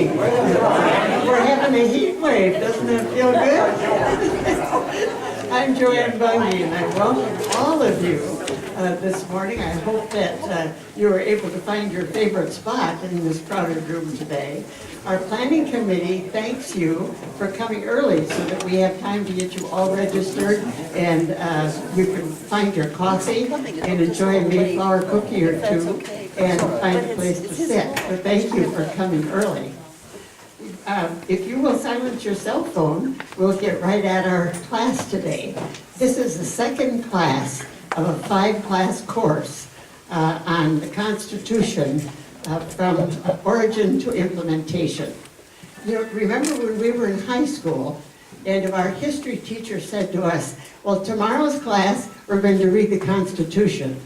morning. We're having a heat wave. Doesn't it feel good? I'm Joanne Bundy, and I welcome all of you this morning. I hope that you were able to find your favorite spot in this crowded room today. Our planning committee thanks you for coming early so that we have time to get you all registered and you can find your coffee and enjoy a Mayflower cookie or two and find a place to sit. So thank you for coming early. If you will silence your cell phone, we'll get right at our class today. This is the second class of a 5-class course on the Constitution from origin to implementation. You know, remember when we were in high school and our history teacher said to us, well, tomorrow's class, we're going to read the Constitution.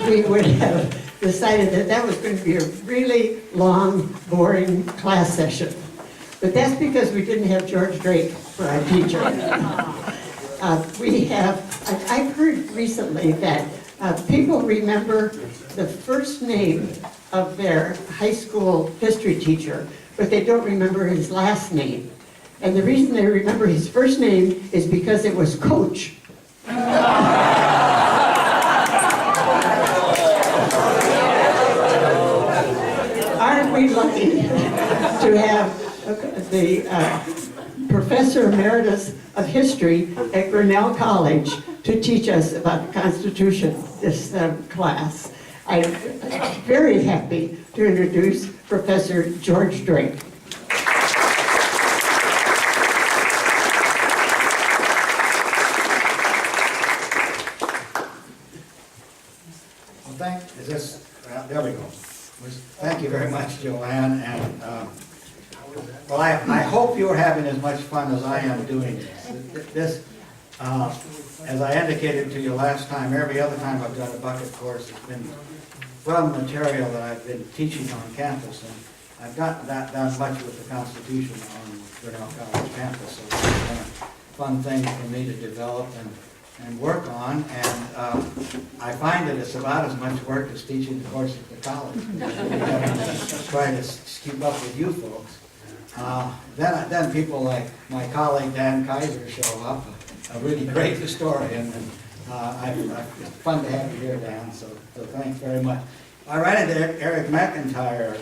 We would have decided that that was going to be a really long, boring class session. But that's because we didn't have George Drake for our teacher. I've heard recently that people remember the first name of their high school history teacher, but they don't remember his last name. And the reason they remember his first name is because it was Coach. Aren't we lucky to have the Professor Emeritus of History at Grinnell College to teach us about the Constitution this class. I'm very happy to introduce Professor George Drake. Well, there we go. Thank you very much, Joanne. And well, I hope you're having as much fun as I am doing this. As I indicated to you last time, every other time I've done a bucket course, it's been from material that I've been teaching on campus. And I've not done much with the Constitution on Grinnell College campus. So it's been a fun thing for me to develop and work on. And I find that it's about as much work as teaching the course at the college. Trying to keep up with you folks. Then people like my colleague Dan Kaiser show up, a really great historian, and it's fun to have you here, Dan, so thanks very much. I ran into Eric McIntyre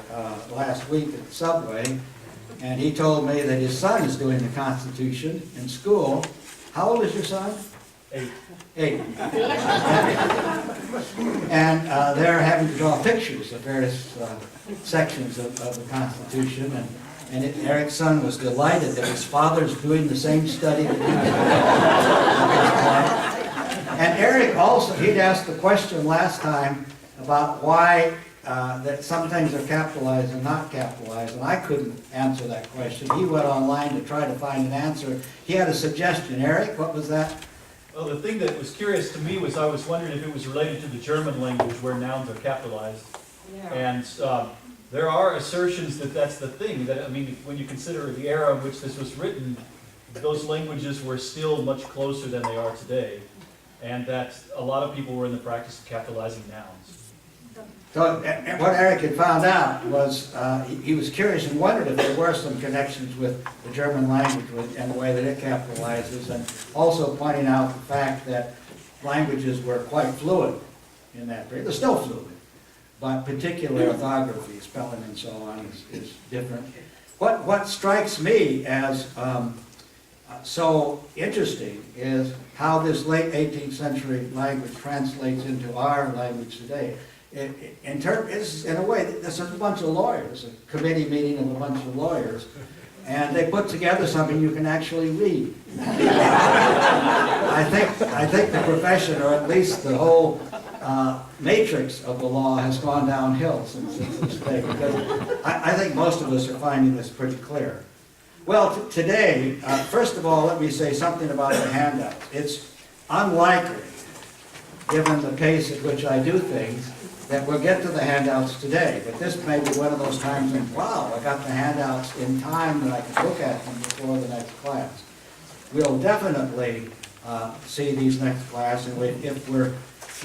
last week at the subway, and he told me that his son is doing the Constitution in school. How old is your son? 8. And they're having to draw pictures of various sections of the Constitution, and Eric's son was delighted that his father's doing the same study that he was doing. And Eric also, he'd asked the question last time about why that some things are capitalized and not capitalized, and I couldn't answer that question. He went online to try to find an answer. He had a suggestion. Eric, what was that? Well, the thing that was curious to me was I was wondering if it was related to the German language where nouns are capitalized. Yeah. And there are assertions that that's the thing. That, I mean, when you consider the era in which this was written, those languages were still much closer than they are today. And that a lot of people were in the practice of capitalizing nouns. So what Eric had found out was he was curious and wondered if there were some connections with the German language and the way that it capitalizes, and also pointing out the fact that languages were quite fluid in that period. They're still fluid, but particular orthography, spelling and so on is different. What strikes me as so interesting is how this late 18th century language translates into our language today. In a way, this is a bunch of lawyers, a committee meeting of a bunch of lawyers, and they put together something you can actually read. I think the profession, or at least the whole matrix of the law, has gone downhill since this day, because I think most of us are finding this pretty clear. Well, today, first of all, let me say something about the handouts. It's unlikely, given the pace at which I do things, that we'll get to the handouts today. But this may be one of those times when, wow, I got the handouts in time that I can look at them before the next class. We'll definitely see these next class, and if we're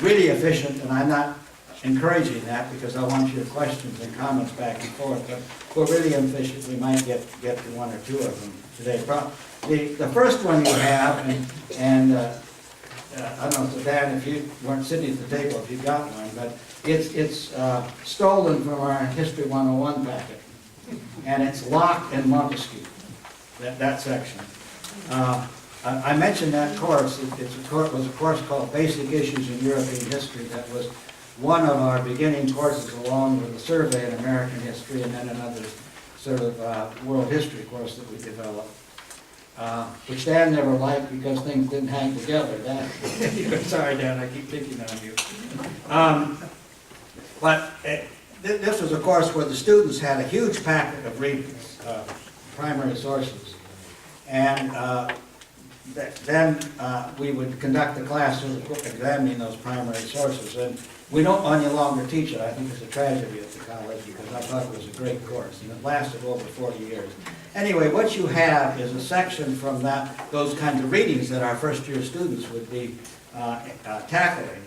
really efficient, and I'm not encouraging that because I want your questions and comments back and forth. But if we're really ambitious, we might get to one or two of them today. The first one you have, and I don't know, so Dan, if you weren't sitting at the table, if you got one, but it's stolen from our History 101 packet. And it's Locke and Montesquieu, that section. I mentioned that course. It was a course called Basic Issues in European History that was one of our beginning courses along with a survey in American history and then another sort of world history course that we developed, which Dan never liked because things didn't hang together. Sorry, Dan, I keep picking on you. But this was a course where the students had a huge packet of readings, primary sources, and then we would conduct a class examining those primary sources. And we don't any longer teach it. I think it's a tragedy at the college because I thought it was a great course, and it lasted over 40 years. Anyway, what you have is a section from those kinds of readings that our first-year students would be tackling.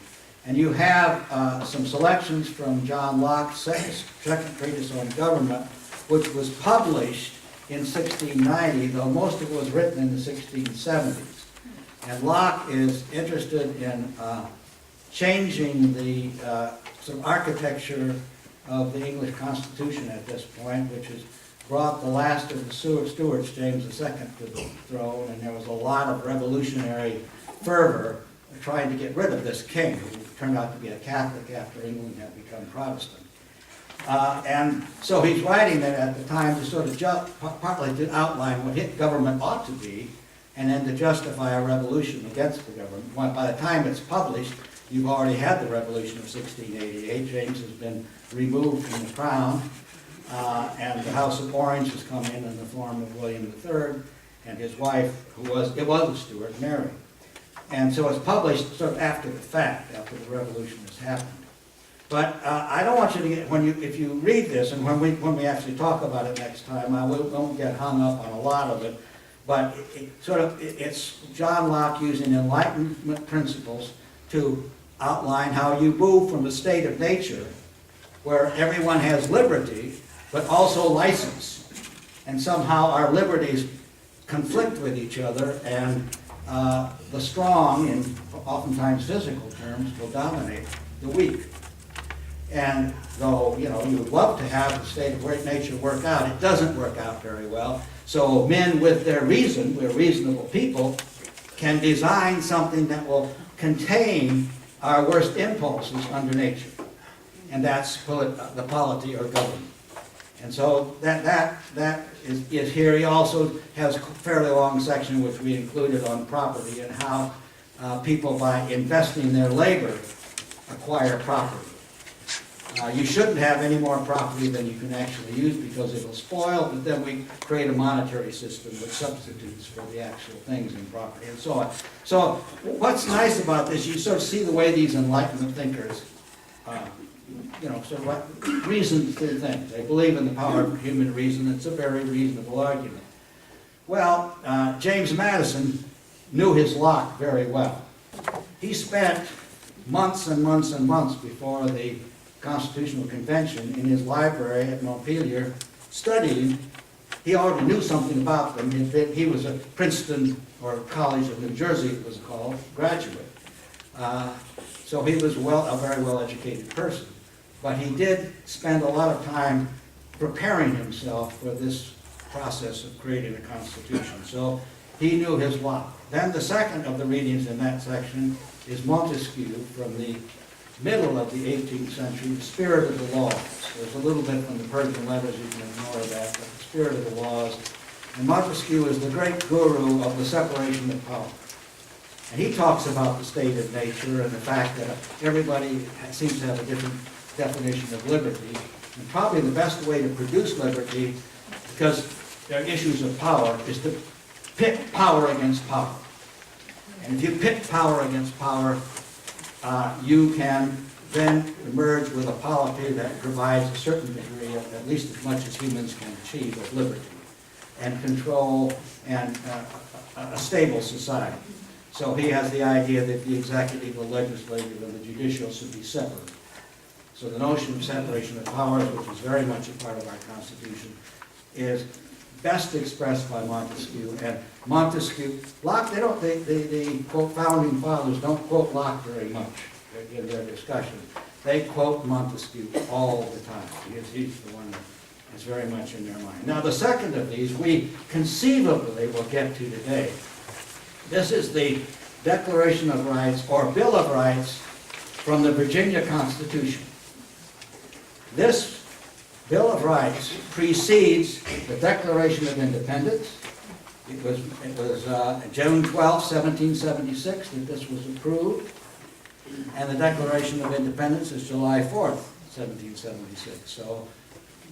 And you have some selections from John Locke's second treatise on government, which was published in 1690, though most of it was written in the 1670s. And Locke is interested in changing the sort of architecture of the English Constitution at this point, which has brought the last of the Stuarts, James II, to the throne, and there was a lot of revolutionary fervor trying to get rid of this king, who turned out to be a Catholic after England had become Protestant. And so he's writing it at the time to sort of partly to outline what government ought to be, and then to justify a revolution against the government. By the time it's published, you've already had the revolution of 1688. James has been removed from the crown, and the House of Orange has come in the form of William III, and his wife, it was a Stuart, Mary. And so it's published sort of after the fact, after the revolution has happened. But I don't want you to get, if you read this, and when we actually talk about it next time, I won't get hung up on a lot of it, but it's John Locke using Enlightenment principles to outline how you move from a state of nature where everyone has liberty, but also license. And somehow our liberties conflict with each other, and the strong, in oftentimes physical terms, will dominate the weak. And though, you would love to have the state of great nature work out, it doesn't work out very well. So men with their reason, we're reasonable people, can design something that will contain our worst impulses under nature. And that's the polity or government. And so that is here. He also has a fairly long section which we included on property and how people, by investing their labor, acquire property. You shouldn't have any more property than you can actually use because it'll spoil, but then we create a monetary system which substitutes for the actual things in property and so on. So what's nice about this, you sort of see the way these Enlightenment thinkers sort of reason through things. They believe in the power of human reason. It's a very reasonable argument. Well, James Madison knew his Locke very well. He spent months and months and months before the Constitutional Convention in his library at Montpelier studying. He already knew something about them. He was a Princeton, or College of New Jersey it was called, graduate. So he was a very well-educated person. But he did spend a lot of time preparing himself for this process of creating a constitution. So he knew his Locke. Then the second of the readings in that section is Montesquieu from the middle of the 18th century, the Spirit of the Laws. There's a little bit from the Persian letters, you can ignore that, but the Spirit of the Laws. And Montesquieu is the great guru of the separation of power. And he talks about the state of nature and the fact that everybody seems to have a different definition of liberty. And probably the best way to produce liberty, because there are issues of power, is to pit power against power. And if you pit power against power, you can then emerge with a polity that provides a certain degree, at least as much as humans can achieve, of liberty and control and a stable society. So he has the idea that the executive, the legislative, and the judicial should be separate. So the notion of separation of powers, which is very much a part of our Constitution, is best expressed by Montesquieu. And Montesquieu, Locke, the quote founding fathers don't quote Locke very much in their discussion. They quote Montesquieu all the time. He's the one that is very much in their mind. Now the second of these we conceivably will get to today. This is the Declaration of Rights, or Bill of Rights, from the Virginia Constitution. This Bill of Rights precedes the Declaration of Independence. It was June 12, 1776 that this was approved, and the Declaration of Independence is July 4th, 1776. So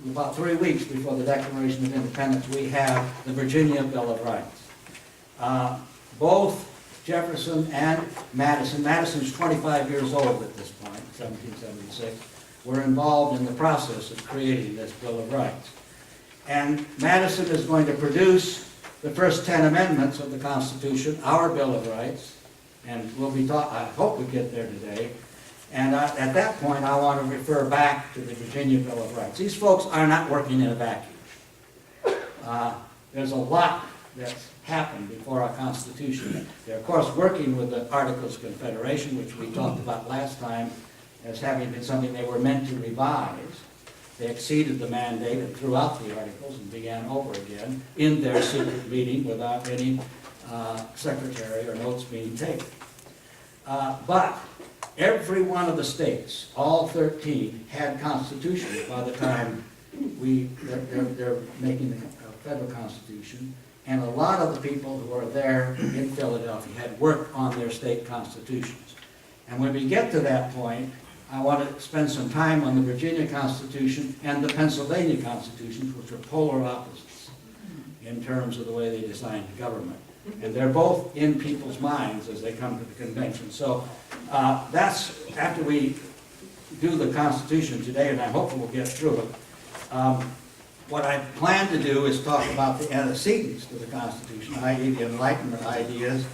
about 3 weeks before the Declaration of Independence, we have the Virginia Bill of Rights. Both Jefferson and Madison, Madison's 25 years old at this point, 1776, were involved in the process of creating this Bill of Rights. And Madison is going to produce the first 10 amendments of the Constitution, our Bill of Rights, and we'll be I hope we get there today. And at that point, I want to refer back to the Virginia Bill of Rights. These folks are not working in a vacuum. There's a lot that's happened before our Constitution. They're, of course, working with the Articles of Confederation, which we talked about last time, as having been something they were meant to revise. They exceeded the mandate and threw out the articles and began over again in their secret meeting without any secretary or notes being taken. But every one of the states, all 13, had constitutions by the time they're making the federal constitution. And a lot of the people who are there in Philadelphia had worked on their state constitutions. And when we get to that point, I want to spend some time on the Virginia Constitution and the Pennsylvania Constitutions, which are polar opposites in terms of the way they design the government. And they're both in people's minds as they come to the convention. So that's after we do the Constitution today, and I hope we'll get through it. What I plan to do is talk about the antecedents to the Constitution, i.e. the Enlightenment ideas,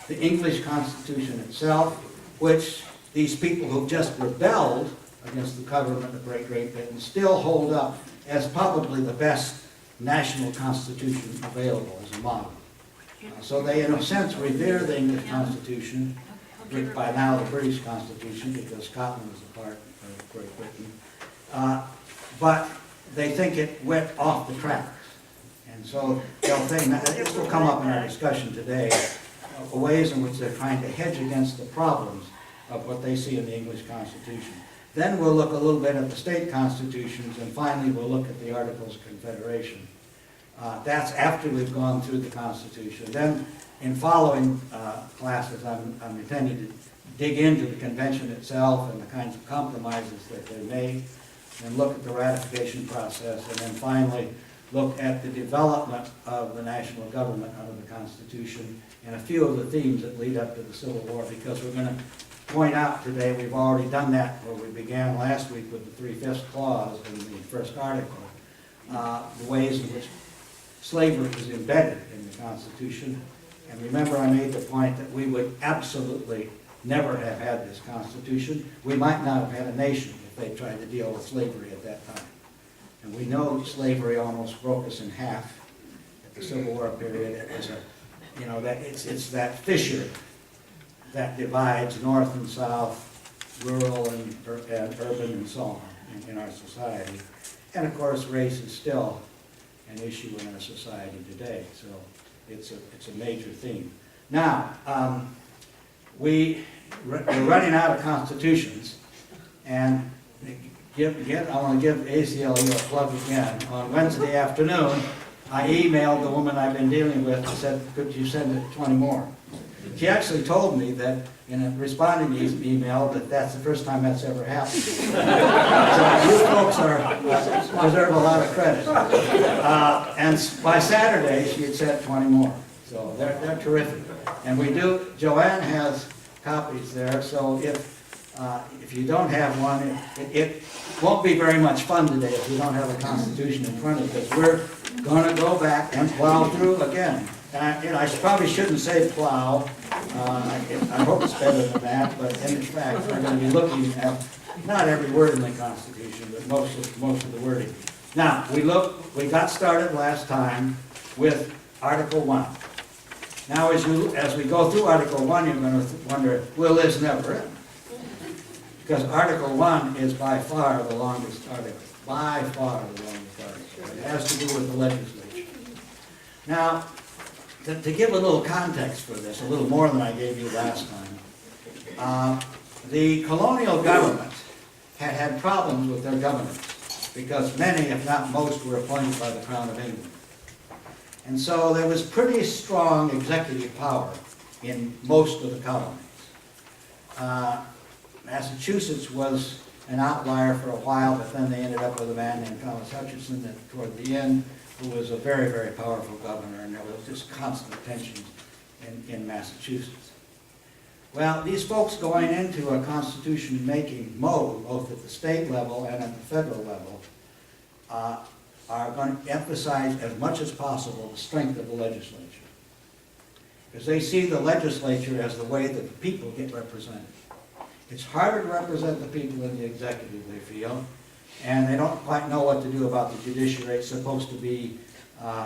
the English Constitution itself, which these people who've just rebelled against the government of Great Britain still hold up as probably the best national constitution available as a model. So they, in a sense, revere the English Constitution, which by now the British Constitution, because Scotland is a part of Great Britain. But they think it went off the tracks. And so they'll think, this will come up in our discussion today, ways in which they're trying to hedge against the problems of what they see in the English Constitution. Then we'll look a little bit at the state constitutions, and finally we'll look at the Articles of Confederation. That's after we've gone through the Constitution. Then in following classes, I'm intending to dig into the convention itself and the kinds of compromises that they made, and look at the ratification process, and then finally look at the development of the national government under the Constitution and a few of the themes that lead up to the Civil War, because we're going to point out today, we've already done that where we began last week with the 3/5 clause in the first article, the ways in which slavery is embedded in the Constitution. And remember, I made the point that we would absolutely never have had this Constitution. We might not have had a nation if they tried to deal with slavery at that time. And we know slavery almost broke us in half at the Civil War period. It was it's that fissure that divides north and south, rural and urban and so on in our society. And of course, race is still an issue in our society today. So it's a major theme. Now, we're running out of constitutions, and I want to give ACLU a plug again. On Wednesday afternoon, I emailed the woman I've been dealing with and said, could you send it 20 more? She actually told me that in responding to his email that that's the first time that's ever happened. So you folks deserve a lot of credit. And by Saturday, she had sent 20 more. So they're terrific. And Joanne has copies there, so if you don't have one, it won't be very much fun today if you don't have a Constitution in front of you, because we're going to go back and plow through again. And I probably shouldn't say plow. I hope it's better than that, but in fact, we're going to be looking at not every word in the Constitution, but most of the wording. Now, we got started last time with Article 1. Now, as we go through Article 1, you're going to wonder, will this never end? Because Article 1 is by far the longest article. By far the longest article. It has to do with the legislature. Now, to give a little context for this, a little more than I gave you last time, the colonial government had problems with their governors because many, if not most, were appointed by the Crown of England. And so there was pretty strong executive power in most of the colonies. Massachusetts was an outlier for a while, but then they ended up with a man named Thomas Hutchinson that toward the end, who was a very, very powerful governor, and there was just constant tensions in Massachusetts. Well, these folks going into a constitution-making mode, both at the state level and at the federal level, are going to emphasize as much as possible the strength of the legislature. Because they see the legislature as the way that the people get represented. It's harder to represent the people in the executive, they feel, and they don't quite know what to do about the judiciary. It's supposed to be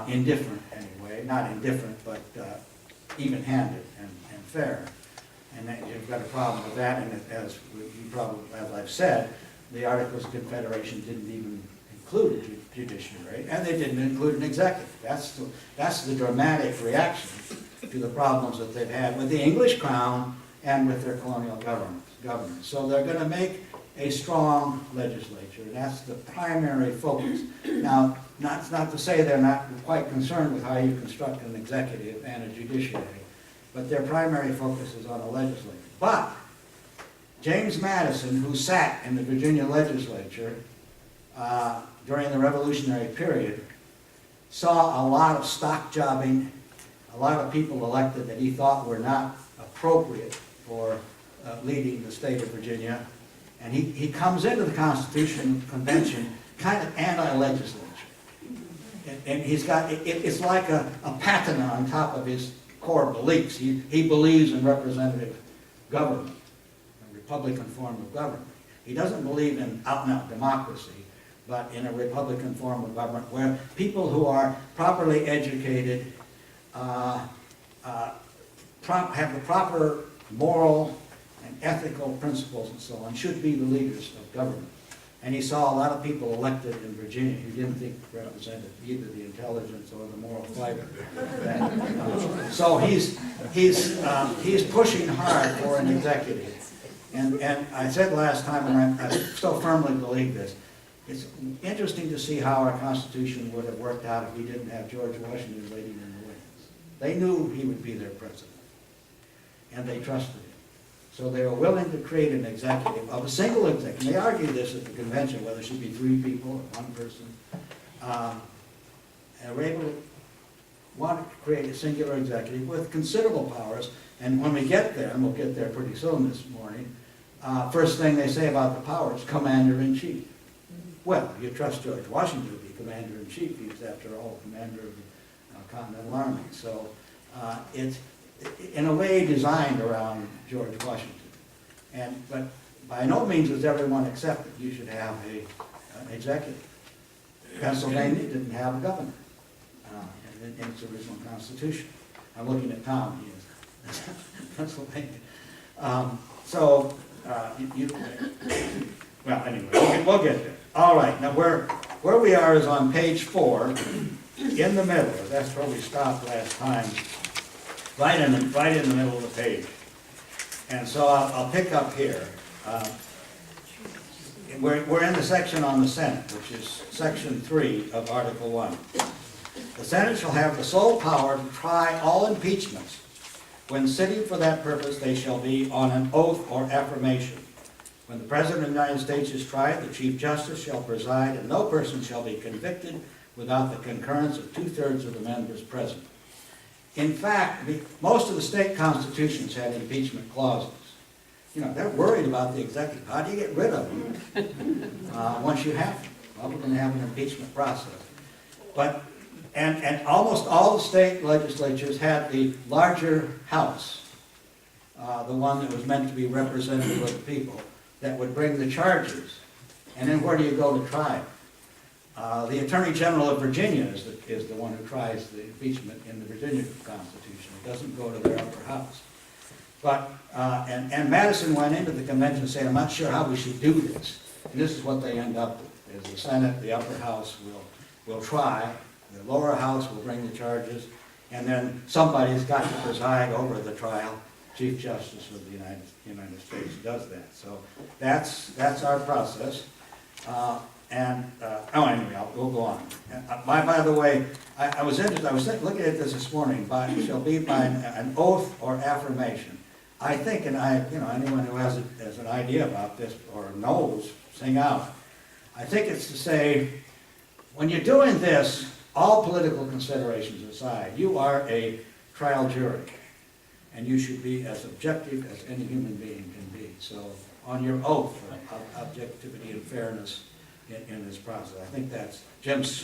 indifferent anyway, not indifferent, but even-handed and fair. And you've got a problem with that, and as I've said, the Articles of Confederation didn't even include a judiciary, and they didn't include an executive. That's the dramatic reaction to the problems that they've had with the English crown and with their colonial governors. So they're going to make a strong legislature, and that's the primary focus. Now, that's not to say they're not quite concerned with how you construct an executive and a judiciary, but their primary focus is on the legislature. But James Madison, who sat in the Virginia legislature during the Revolutionary period, saw a lot of stock jobbing, a lot of people elected that he thought were not appropriate for leading the state of Virginia. And he comes into the Constitutional Convention kind of anti-legislature. And he's got, it's like a patina on top of his core beliefs. He believes in representative government, a Republican form of government. He doesn't believe in out-and-out democracy, but in a Republican form of government where people who are properly educated have the proper moral and ethical principles and so on, should be the leaders of government. And he saw a lot of people elected in Virginia who didn't think represented either the intelligence or the moral fiber. So he's pushing hard for an executive. And I said last time, and I so firmly believe this, it's interesting to see how our Constitution would have worked out if we didn't have George Washington leading in the wings. They knew he would be their president, and they trusted him. So they were willing to create an executive, of a single executive. They argued this at the convention, whether it should be 3 people or 1 person. And were able to want to create a singular executive with considerable powers. And when we get there, and we'll get there pretty soon this morning, first thing they say about the powers, commander-in-chief. Well, you trust George Washington to be commander-in-chief. He's, after all, commander of the Continental Army. So it's, in a way, designed around George Washington. But by no means does everyone accept that you should have an executive. Pennsylvania didn't have a governor in its original constitution. I'm looking at Tom, he is Pennsylvania. Well, anyway, we'll get there. All right, now where we are is on page 4, in the middle. That's where we stopped last time. Right in the middle of the page. And so I'll pick up here. We're in the section on the Senate, which is section 3 of Article 1. The Senate shall have the sole power to try all impeachments. When sitting for that purpose, they shall be on an oath or affirmation. When the President of the United States is tried, the Chief Justice shall preside, and no person shall be convicted without the concurrence of 2/3 of the members present. In fact, most of the state constitutions had impeachment clauses. You know, they're worried about the executive. How do you get rid of them once you have them? Well, we're going to have an impeachment process. But, and almost all the state legislatures had the larger house, the one that was meant to be representative of the people, that would bring the charges. And then where do you go to trial? The Attorney General of Virginia is the one who tries the impeachment in the Virginia Constitution. It doesn't go to their upper house. But, and Madison went into the convention saying, I'm not sure how we should do this. And this is what they end up with, is the Senate, the upper house will try, the lower house will bring the charges, and then somebody's got to preside over the trial. Chief Justice of the United States does that. So that's our process. Anyway, we'll go on. By the way, I was interested, I was looking at this morning, shall be by an oath or affirmation. I think, and anyone who has an idea about this or knows, sing out. I think it's to say, when you're doing this, all political considerations aside, you are a trial jury, and you should be as objective as any human being can be. So, on your oath of objectivity and fairness in this process, I think that's Jim's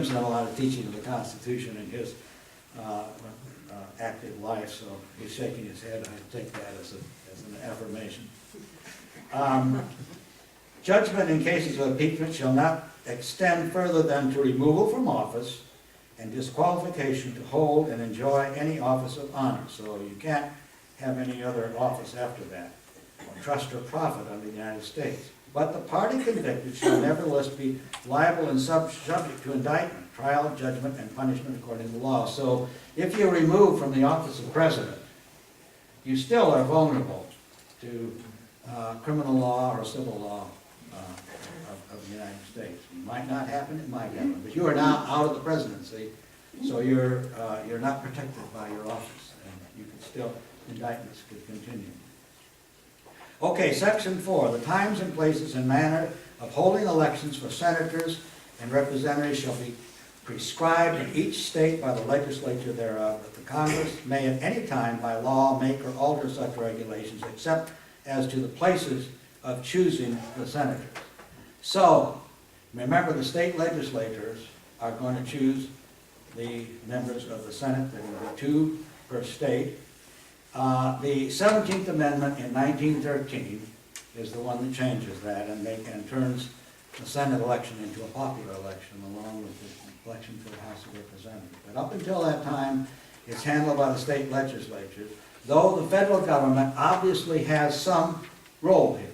done a lot of teaching of the Constitution in his active life, so he's shaking his head. I take that as an affirmation. Judgment in cases of impeachment shall not extend further than to removal from office and disqualification to hold and enjoy any office of honor. So you can't have any other office after that, or trust or profit under the United States. But the party convicted shall nevertheless be liable and subject to indictment, trial, judgment, and punishment according to law. So if you're removed from the office of president, you still are vulnerable to criminal law or civil law of the United States. It might not happen, it might happen, but you are now out of the presidency, so you're not protected by your office, and you can still, indictments could continue. Okay, section 4, the times and places and manner of holding elections for senators and representatives shall be prescribed in each state by the legislature thereof, that the Congress may at any time by law make or alter such regulations, except as to the places of choosing the senators. So, remember, the state legislators are going to choose the members of the Senate. There will be 2 per state. The 17th Amendment in 1913 is the one that changes that and turns the Senate election into a popular election along with the election for the House of Representatives. But up until that time, it's handled by the state legislatures, though the federal government obviously has some role here,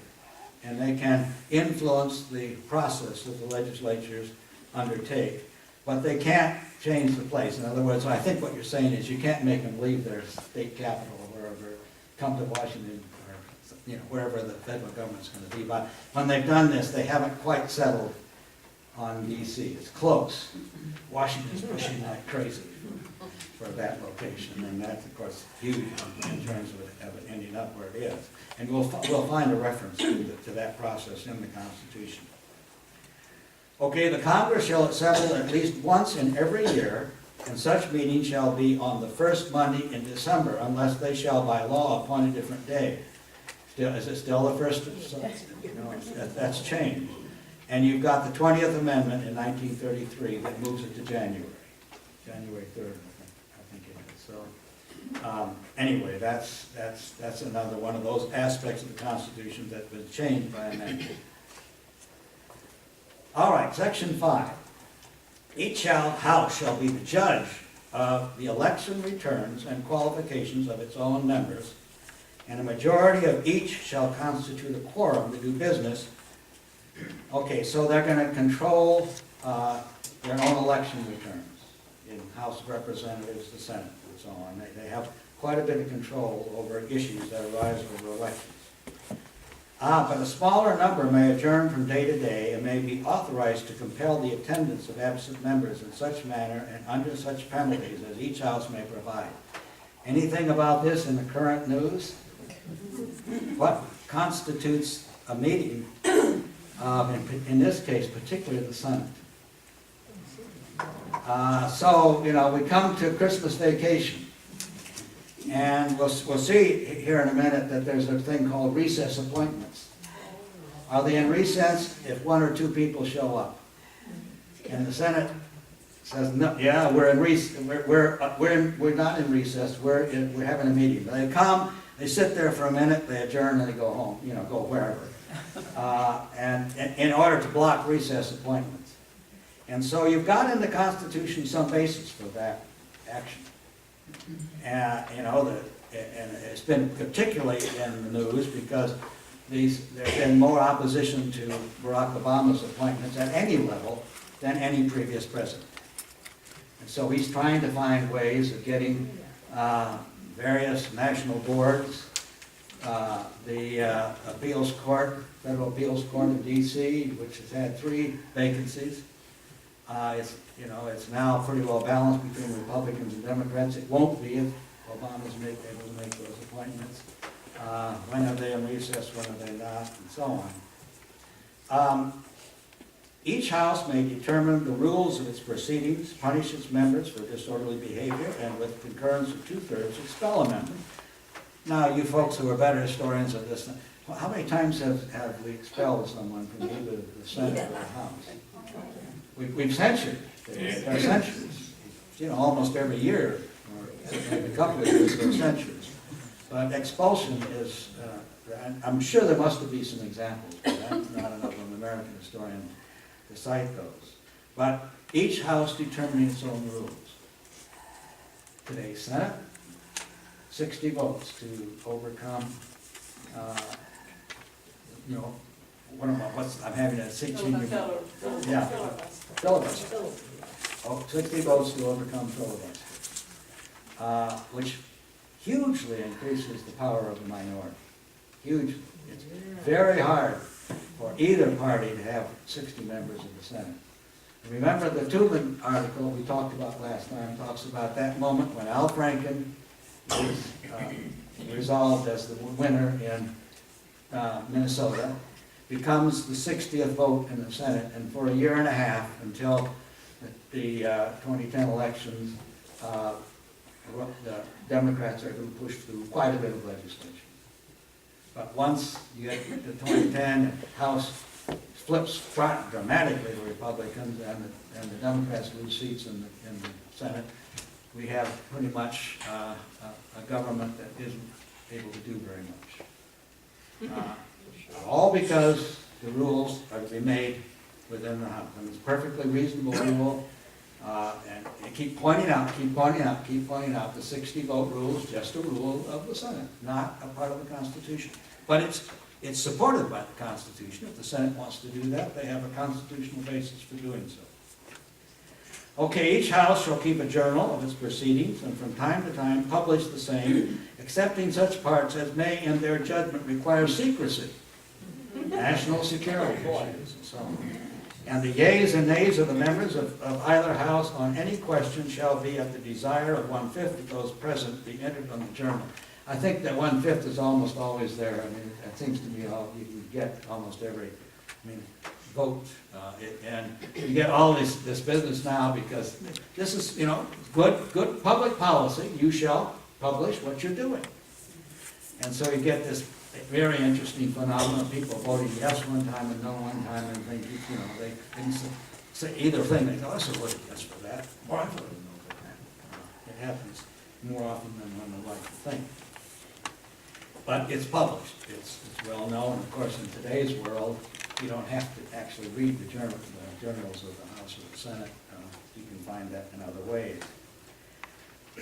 and they can influence the process that the legislatures undertake, but they can't change the place. In other words, I think what you're saying is you can't make them leave their state capital or wherever, come to Washington or wherever the federal government's going to be. But when they've done this, they haven't quite settled on D.C. It's close. Washington's pushing like crazy for that location, and that's, of course, huge in terms of it ending up where it is. And we'll find a reference to that process in the Constitution. Okay, the Congress shall assemble at least once in every year, and such meeting shall be on the first Monday in December, unless they shall by law appoint a different day. Is it still the first? That's changed. And you've got the 20th Amendment in 1933 that moves it to January 3rd, I think it is. So anyway, that's another one of those aspects of the Constitution that was changed by amendment. All right, section 5. Each house shall be the judge of the election returns and qualifications of its own members, and a majority of each shall constitute a quorum to do business. Okay, so they're going to control their own election returns in House of Representatives, the Senate, and so on. They have quite a bit of control over issues that arise over elections. But a smaller number may adjourn from day to day and may be authorized to compel the attendance of absent members in such manner and under such penalties as each house may provide. Anything about this in the current news? What constitutes a meeting, in this case, particularly the Senate? So, we come to Christmas vacation. And we'll see here in a minute that there's a thing called recess appointments. Are they in recess if 1 or 2 people show up? And the Senate says, no, yeah, we're in recess. We're not in recess. We're having a meeting. They come, they sit there for a minute, they adjourn, and they go home. Go wherever. and in order to block recess appointments. And so you've got in the Constitution some basis for that action. And it's been particularly in the news because there's been more opposition to Barack Obama's appointments at any level than any previous president. And so he's trying to find ways of getting various national boards, the appeals court, federal appeals court in D.C., which has had 3 vacancies. It's now pretty well balanced between Republicans and Democrats. It won't be if Obama's able to make those appointments. When are they in recess, when are they not, and so on. Each House may determine the rules of its proceedings, punish its members for disorderly behavior, and with concurrence of 2/3, expel a member. Now, you folks who are better historians of this, how many times have we expelled someone from either the Senate or the House? We've censured. There are censures. Almost every year, or every couple of years, there are censures. But expulsion is, I'm sure there must be some examples, but I'm not enough of an American historian to cite those. But each House determining its own rules. Today's Senate, 60 votes to overcome, I'm having a 16. Yeah, filibuster. 60 votes to overcome filibuster, which hugely increases the power of the minority. Hugely. It's very hard for either party to have 60 members of the Senate. And remember the Tubman article we talked about last time talks about that moment when Al Franken was resolved as the winner in Minnesota, becomes the 60th vote in the Senate, and for a year and a half until the 2010 elections, the Democrats are going to push through quite a bit of legislation. But once you get to 2010, the House flips dramatically to Republicans, and the Democrats lose seats in the Senate, we have pretty much a government that isn't able to do very much. All because the rules are to be made within the House. And it's a perfectly reasonable rule. And you keep pointing out the 60-vote rule is just a rule of the Senate, not a part of the Constitution. But it's supported by the Constitution. If the Senate wants to do that, they have a constitutional basis for doing so. Okay, each House shall keep a journal of its proceedings and from time to time publish the same, excepting such parts as may in their judgment require secrecy, national security issues, and so on. And the yeas and nays of the members of either House on any question shall be at the desire of 1/5 of those present be entered on the journal. I think that 1/5 is almost always there. I mean, it seems to me you get almost every, vote. And you get all this business now because this is, good public policy. You shall publish what you're doing. And so you get this very interesting phenomenon of people voting yes one time and no one time, and they can say either thing. They go, I voted yes for that, or I voted no for that. It happens more often than one would like to think. But it's published. It's well known. Of course, in today's world, you don't have to actually read the journals of the House or the Senate. You can find that in other ways.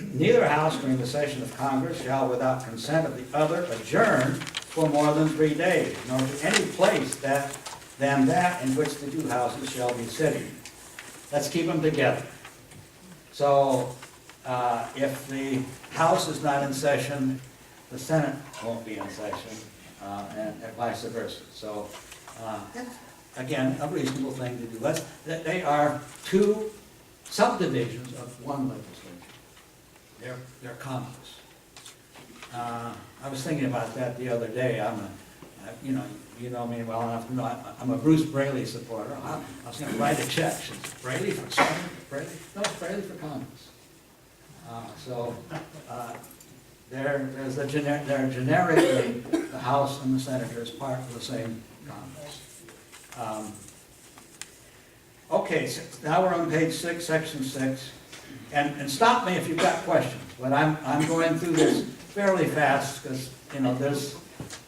Neither House during the session of Congress shall, without consent of the other, adjourn for more than 3 days, nor to any place than that in which the 2 houses shall be sitting. Let's keep them together. So if the House is not in session, the Senate won't be in session, and vice versa. So again, a reasonable thing to do. They are 2 subdivisions of one legislature. They're commons. I was thinking about that the other day. You know me well enough to know I'm a Bruce Braley supporter. I was going to write a check. Braley for Senate? Braley? No, it's Braley for Congress. They're generically the House and the Senate is part of the same Congress. Okay, so now we're on page 6, section 6. And stop me if you've got questions, but I'm going through this fairly fast because, there's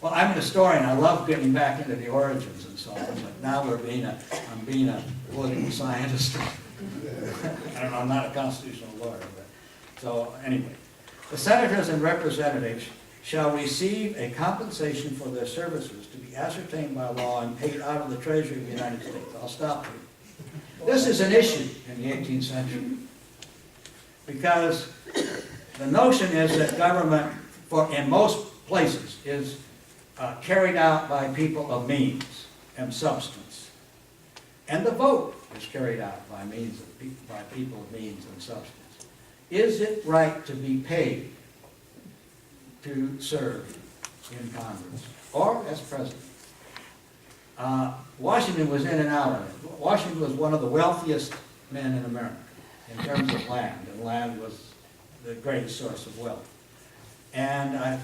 Well, I'm a historian. I love getting back into the origins and so on, but now I'm being a political scientist. I don't know, I'm not a constitutional lawyer, but, so anyway. The senators and representatives shall receive a compensation for their services to be ascertained by law and paid out of the Treasury of the United States. I'll stop here. This is an issue in the 18th century because the notion is that government, in most places, is carried out by people of means and substance. And the vote is carried out by people of means and substance. Is it right to be paid to serve in Congress or as president? Washington was in and out of it. Washington was one of the wealthiest men in America in terms of land, and land was the greatest source of wealth. And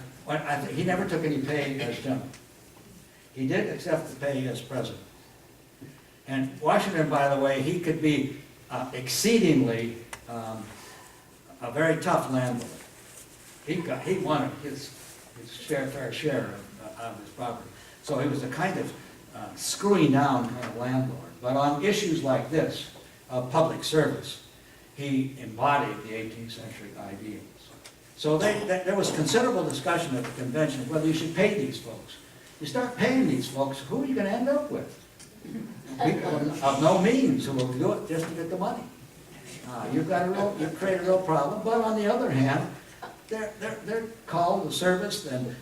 he never took any pay as general. He did accept the pay as president. And Washington, by the way, he could be exceedingly a very tough landlord. He wanted his fair share of his property. So he was a kind of screwing down kind of landlord. But on issues like this, of public service, he embodied the 18th century ideals. So there was considerable discussion at the convention of whether you should pay these folks. You start paying these folks, who are you going to end up with? People of no means who will do it just to get the money. You've created a real problem. But on the other hand, they're called to service, and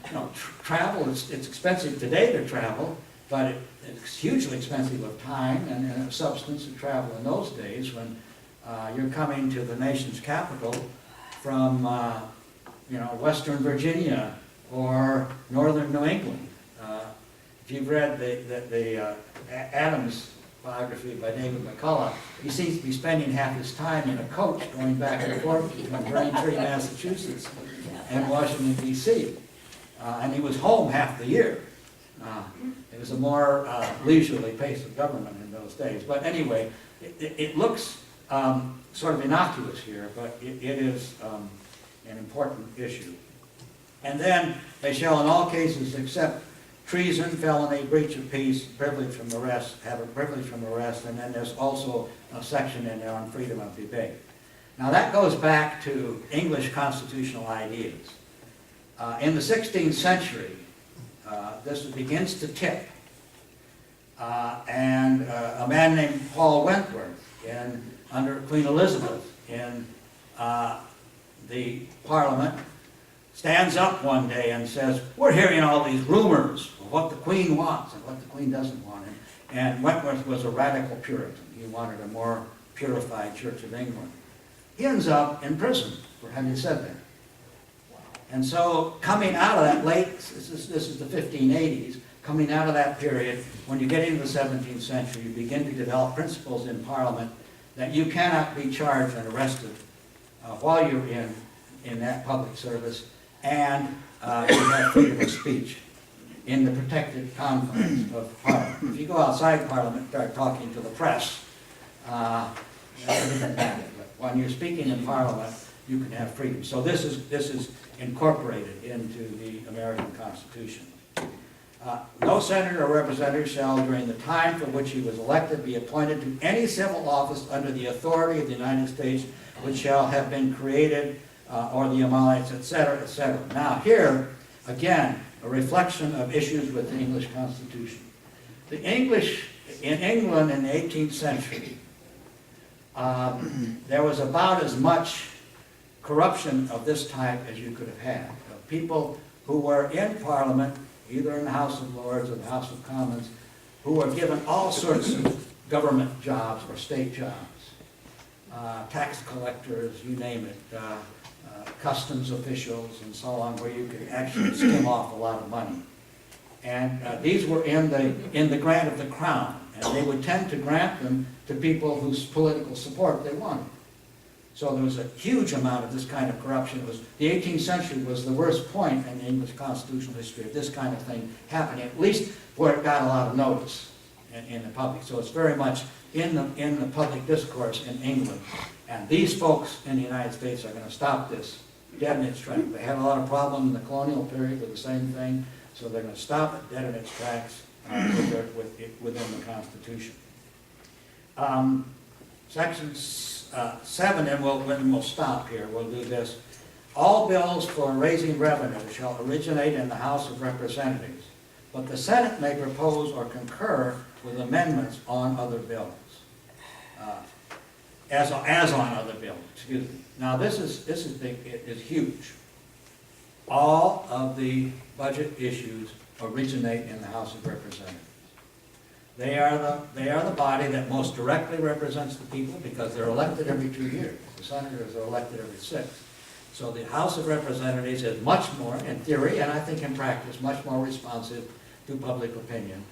travel. It's expensive today to travel, but it's hugely expensive of time and of substance to travel in those days when you're coming to the nation's capital from Western Virginia or northern New England. If you've read the Adams biography by David McCullough, he seems to be spending half his time in a coach going back and forth between Braintree, Massachusetts and Washington, D.C. And he was home half the year. It was a more leisurely pace of government in those days. But anyway, it looks sort of innocuous here, but it is an important issue. And then they shall in all cases accept treason, felony, breach of peace, privilege from arrest, have a privilege from arrest, and then there's also a section in there on freedom of debate. Now that goes back to English constitutional ideas. In the 16th century, this begins to tip, and a man named Paul Wentworth, under Queen Elizabeth in the Parliament, stands up one day and says, we're hearing all these rumors of what the Queen wants and what the Queen doesn't want. And Wentworth was a radical Puritan. He wanted a more purified Church of England. He ends up in prison for having said that. And so coming out of that this is the 1580s, coming out of that period, when you get into the 17th century, you begin to develop principles in Parliament that you cannot be charged and arrested while you're in that public service, and you have freedom of speech in the protected confines of Parliament. If you go outside Parliament and start talking to the press, that's a different matter. But when you're speaking in Parliament, you can have freedom. So this is incorporated into the American Constitution. No senator or representative shall, during the time for which he was elected, be appointed to any civil office under the authority of the United States, which shall have been created, or the Emeritus, etc., etc. Now here, again, a reflection of issues with the English Constitution. The English, in England in the 18th century, there was about as much corruption of this type as you could have had. People who were in Parliament, either in the House of Lords or the House of Commons, who were given all sorts of government jobs or state jobs. Tax collectors, you name it, customs officials and so on, where you could actually skim off a lot of money. And these were in the grant of the Crown, and they would tend to grant them to people whose political support they wanted. So there was a huge amount of this kind of corruption. The 18th century was the worst point in the English constitutional history of this kind of thing happening, at least where it got a lot of notice in the public. So it's very much in the public discourse in England. And these folks in the United States are going to stop this dead in its tracks. They had a lot of problems in the colonial period with the same thing. So they're going to stop it dead in its tracks within the Constitution. Section 7, and we'll stop here. We'll do this. All bills for raising revenue shall originate in the House of Representatives, but the Senate may propose or concur with amendments on other bills. As on other bills, excuse me. Now this is big, it is huge. All of the budget issues originate in the House of Representatives. They are the body that most directly represents the people because they're elected every 2 years. The senators are elected every 6. So the House of Representatives is much more, in theory, and I think in practice, much more responsive to public opinion.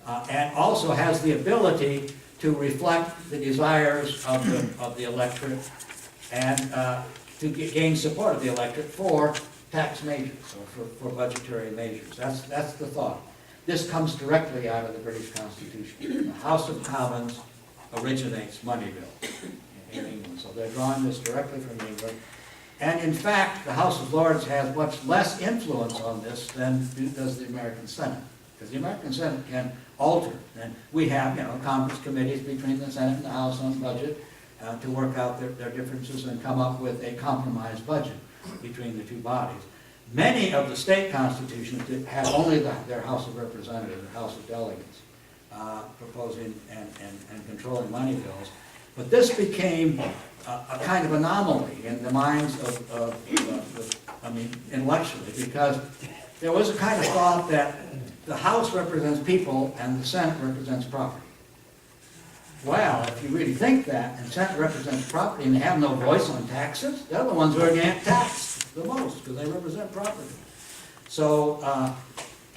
And also has the ability to reflect the desires of the electorate and to gain support of the electorate for tax measures or for budgetary measures. That's the thought. This comes directly out of the British Constitution. The House of Commons originates money bills in England. So they're drawing this directly from England. And in fact, the House of Lords has much less influence on this than does the American Senate. Because the American Senate can alter. And we have, conference committees between the Senate and the House on budget to work out their differences and come up with a compromise budget between the two bodies. Many of the state constitutions have only their House of Representatives, the House of Delegates, proposing and controlling money bills. But this became a kind of anomaly in the minds intellectually, because there was a kind of thought that the House represents people and the Senate represents property. Well, if you really think that, and the Senate represents property and they have no voice on taxes, they're the ones who are getting taxed the most because they represent property. So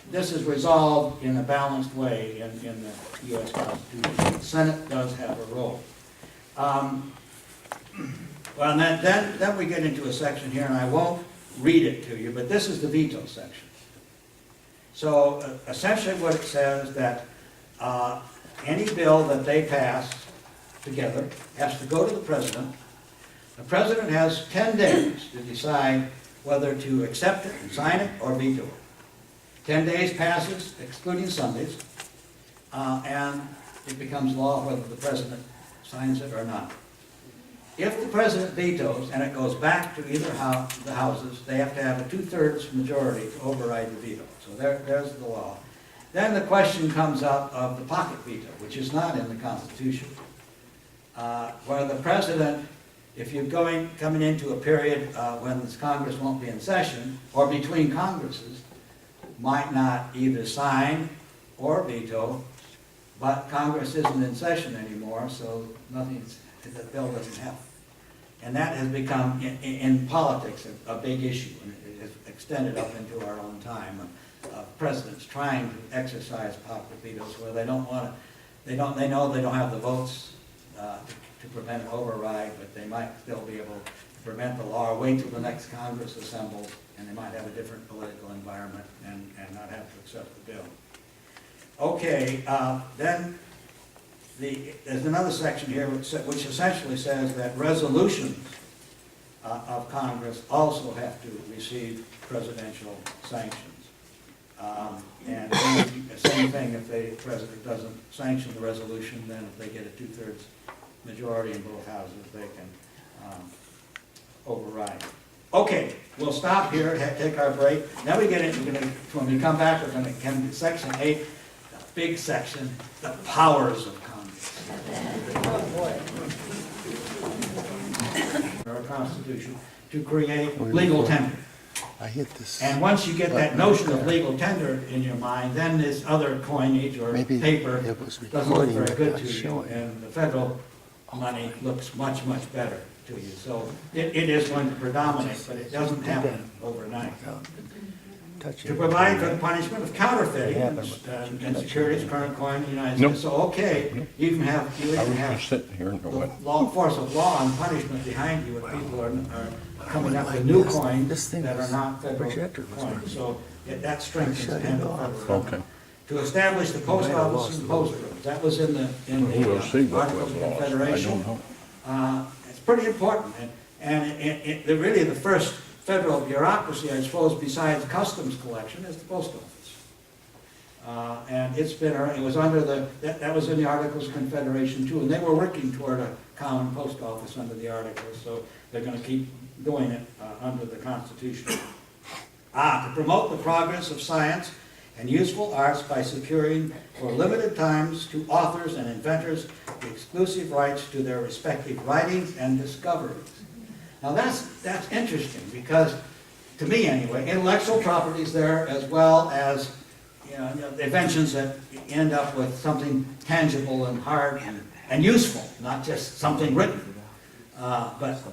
this is resolved in a balanced way in the U.S. Constitution. The Senate does have a role. Well, and then we get into a section here, and I won't read it to you, but this is the veto section. So essentially what it says that any bill that they pass together has to go to the President. The President has 10 days to decide whether to accept it, sign it, or veto it. 10 days passes, excluding Sundays, and it becomes law whether the President signs it or not. If the President vetoes and it goes back to either the houses, they have to have a 2/3 majority to override the veto. So there's the law. Then the question comes up of the pocket veto, which is not in the Constitution, where the President, if you're coming into a period when this Congress won't be in session, or between Congresses, might not either sign or veto, but Congress isn't in session anymore, so the bill doesn't happen. And that has become, in politics, a big issue, and it has extended up into our own time. Presidents trying to exercise pocket vetoes where they don't want to, they know they don't have the votes to prevent an override, but they might still be able to prevent the law, or wait till the next Congress assembles, and they might have a different political environment and not have to accept the bill. Okay, then there's another section here which essentially says that resolutions of Congress also have to receive presidential sanctions. And the same thing if the President doesn't sanction the resolution, then if they get a 2/3 majority in both houses, they can override. Okay, we'll stop here, take our break. Now we get into, when we come back, we're going to come to section 8, the big section, the powers of Congress. Our Constitution to create legal tender. I hit this. And once you get that notion of legal tender in your mind, then this other coinage or paper doesn't look very good to you, and the federal money looks much, much better to you. So it is going to predominate, but it doesn't happen overnight. To provide for the punishment of counterfeiting and securities, current coin in the United States. So okay, you can have the force of law and punishment behind you if people are coming up with new coins that are not federal coins. So that strengthens the hand of federal government. To establish the post office and post roads. That was in the Articles of Confederation. It's pretty important, and really the first federal bureaucracy, I suppose, besides customs collection, is the post office. And it's been, it was under that was in the Articles of Confederation too, and they were working toward a common post office under the Articles, so they're going to keep doing it under the Constitution. To promote the progress of science and useful arts by securing for limited times to authors and inventors the exclusive rights to their respective writings and discoveries. Now that's interesting because, to me anyway, intellectual property is there as well as the inventions that end up with something tangible and hard and useful, not just something written. But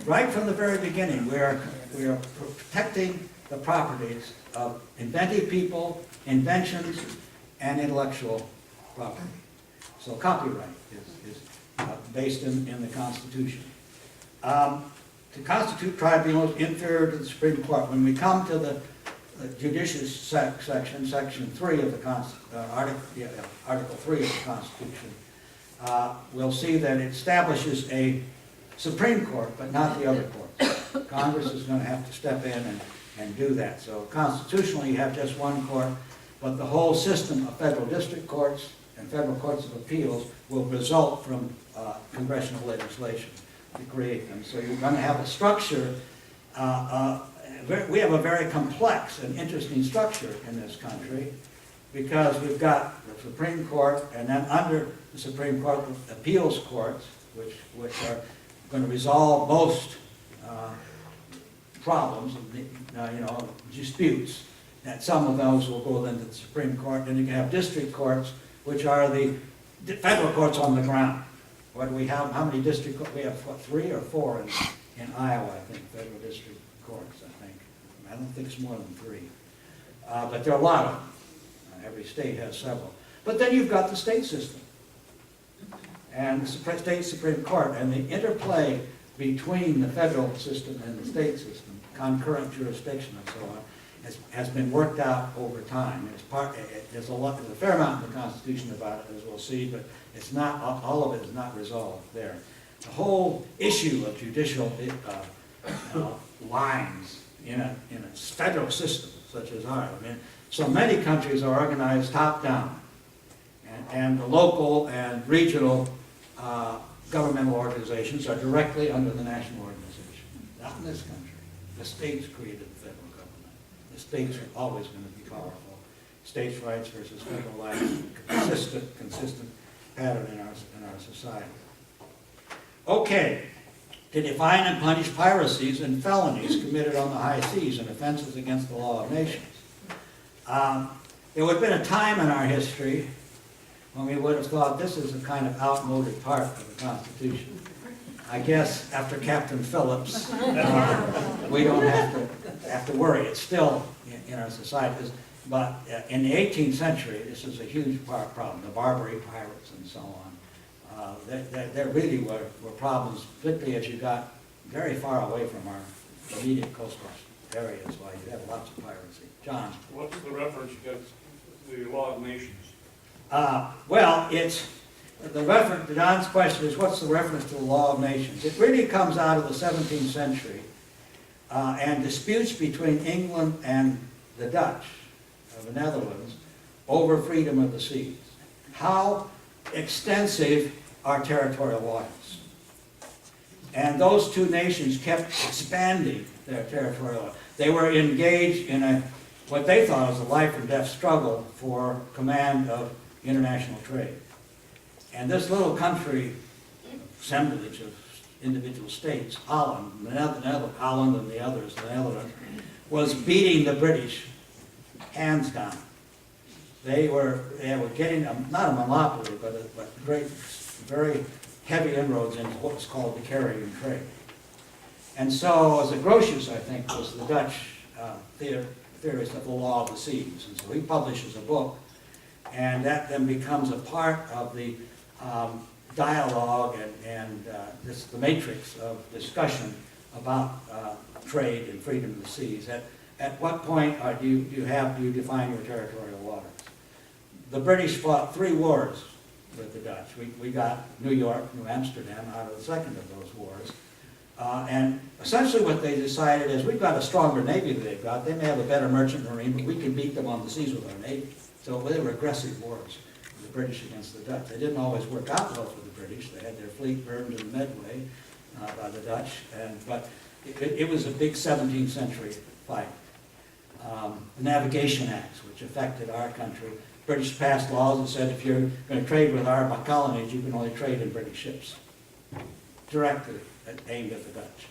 right from the very beginning, we are protecting the properties of inventive people, inventions, and intellectual property. So copyright is based in the Constitution. To constitute tribunals inferior to the Supreme Court, when we come to the judicious section, section 3 of the Article 3 of the Constitution, we'll see that it establishes a Supreme Court, but not the other courts. Congress is going to have to step in and do that. So constitutionally, you have just one court, but the whole system of federal district courts and federal courts of appeals will result from congressional legislation to create them. So you're going to have a structure. We have a very complex and interesting structure in this country because we've got the Supreme Court, and then under the Supreme Court, appeals courts, which are going to resolve most problems, disputes. And some of those will go into the Supreme Court. Then you can have district courts, which are the federal courts on the ground. What do we have? How many district courts? We have, what, 3 or 4 in Iowa, I think, federal district courts, I think. I don't think it's more than 3. But there are a lot of them. Every state has several. But then you've got the state system and the state Supreme Court, and the interplay between the federal system and the state system, concurrent jurisdiction and so on, has been worked out over time. There's a fair amount in the Constitution about it, as we'll see, but it's not, all of it is not resolved there. The whole issue of judicial lines in a federal system such as ours. I mean, so many countries are organized top-down, and the local and regional governmental organizations are directly under the national organization. Not in this country. The states created the federal government. The states are always going to be powerful. States' rights versus federal rights, consistent pattern in our society. Okay, to define and punish piracies and felonies committed on the high seas and offenses against the law of nations. There would have been a time in our history when we would have thought this is a kind of outmoded part of the Constitution. I guess after Captain Phillips, we don't have to worry. It's still in our society. But in the 18th century, this is a huge problem. The Barbary pirates and so on. There really were problems, particularly as you got very far away from our immediate coastal areas, where you have lots of piracy. John? What's the reference against the law of nations? Well, it's the reference. John's question is, what's the reference to the law of nations? It really comes out of the 17th century and disputes between England and the Dutch of the Netherlands over freedom of the seas. How extensive are territorial waters? And those two nations kept expanding their territorial. They were engaged in what they thought was a life and death struggle for command of international trade. And this little country, assemblage of individual states, Holland and the others, the Netherlands, was beating the British hands down. They were getting, not a monopoly, but great, very heavy inroads into what was called the carrying trade. And so, as Grotius, I think, was the Dutch theorist of the law of the seas. And so he publishes a book, and that then becomes a part of the dialogue and the matrix of discussion about trade and freedom of the seas. At what point do you define your territorial waters? The British fought 3 wars with the Dutch. We got New York, New Amsterdam out of the second of those wars. And essentially what they decided is, we've got a stronger Navy than they've got. They may have a better merchant marine, but we can beat them on the seas with our Navy. So they were aggressive wars, the British against the Dutch. They didn't always work out well for the British. They had their fleet burned in the Medway by the Dutch, but it was a big 17th century fight. The Navigation Acts, which affected our country. British passed laws that said if you're going to trade with our colonies, you can only trade in British ships, directly aimed at the Dutch.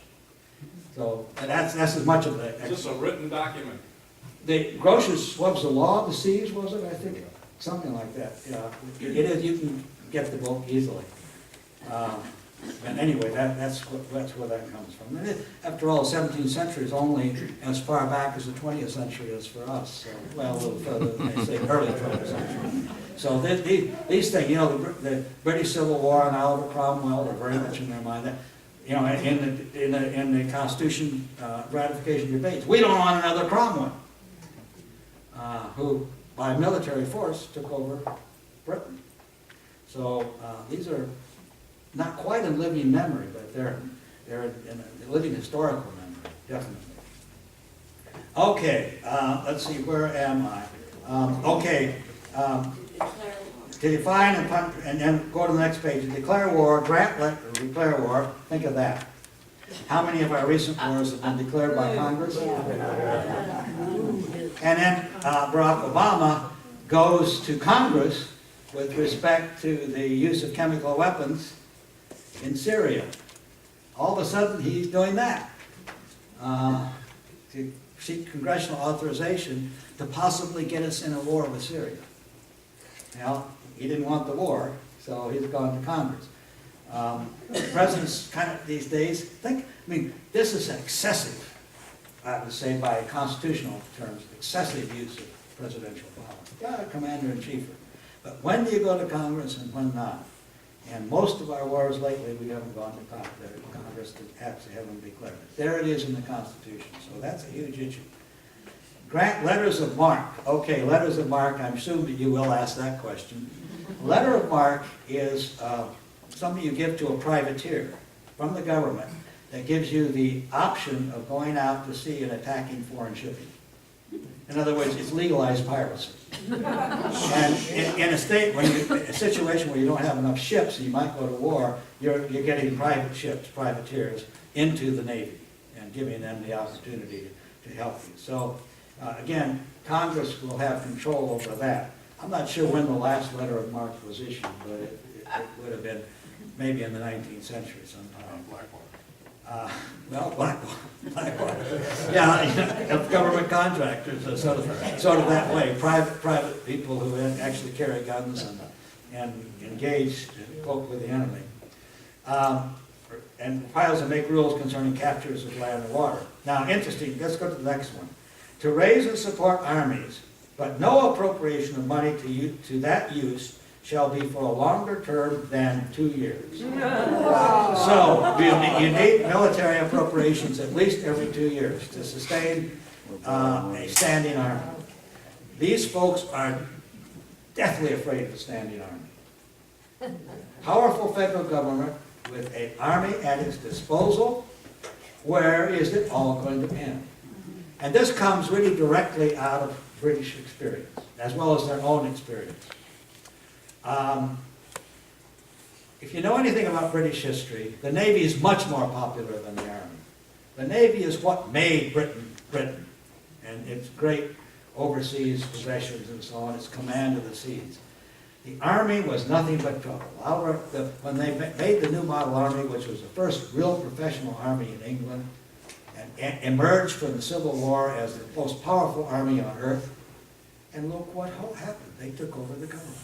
So that's as much of the. Is this a written document? The Grotius, what was the law of the seas, was it, I think? Something like that, yeah. It is, you can get the book easily. And anyway, that's where that comes from. And after all, the 17th century is only as far back as the 20th century is for us. So, well, a little further than they say, early 20th century. So these things, you know, the British Civil War and Oliver Cromwell are very much in their mind. That, you know, in the Constitution ratification debates, we don't want another Cromwell, who by military force took over Britain. So these are not quite in living memory, but they're in a living historical memory, definitely. Okay, let's see, where am I? To define and then go to the next page. Declare war, grant letter, declare war. Think of that. How many of our recent wars have been declared by Congress? And then Barack Obama goes to Congress with respect to the use of chemical weapons in Syria. All of a sudden, he's doing that to seek congressional authorization to possibly get us in a war with Syria. Now, he didn't want the war, so he's gone to Congress. The president's kind of these days, this is excessive, I would say by constitutional terms, excessive use of presidential power. Yeah, commander-in-chief. But when do you go to Congress and when not? And most of our wars lately, we haven't gone to Congress to actually have them declared. There it is in the Constitution, so that's a huge issue. Grant letters of marque. Okay, letters of marque, I'm assuming that you will ask that question. Letter of marque is something you give to a privateer from the government that gives you the option of going out to sea and attacking foreign shipping. In other words, it's legalized piracy. And in a situation where you don't have enough ships and you might go to war, you're getting private ships, privateers, into the Navy and giving them the opportunity to help you. So, again, Congress will have control over that. I'm not sure when the last letter of marque was issued, but it would have been maybe in the 19th century sometime. Blackwater. Yeah, government contractors are sort of that way. Private people who actually carry guns and engage and cope with the enemy. And files and make rules concerning captures of land and water. Now, interesting. Let's go to the next one. To raise and support armies, but no appropriation of money to that use shall be for a longer term than 2 years. So you need military appropriations at least every 2 years to sustain a standing army. These folks are deathly afraid of a standing army. Powerful federal government with an army at its disposal, where is it all going to end? And this comes really directly out of British experience, as well as their own experience. If you know anything about British history, the Navy is much more popular than the Army. The Navy is what made Britain, Britain, and its great overseas possessions and so on, its command of the seas. The Army was nothing but trouble. When they made the new model Army, which was the first real professional army in England, and emerged from the Civil War as the most powerful army on earth, and look what happened. They took over the government.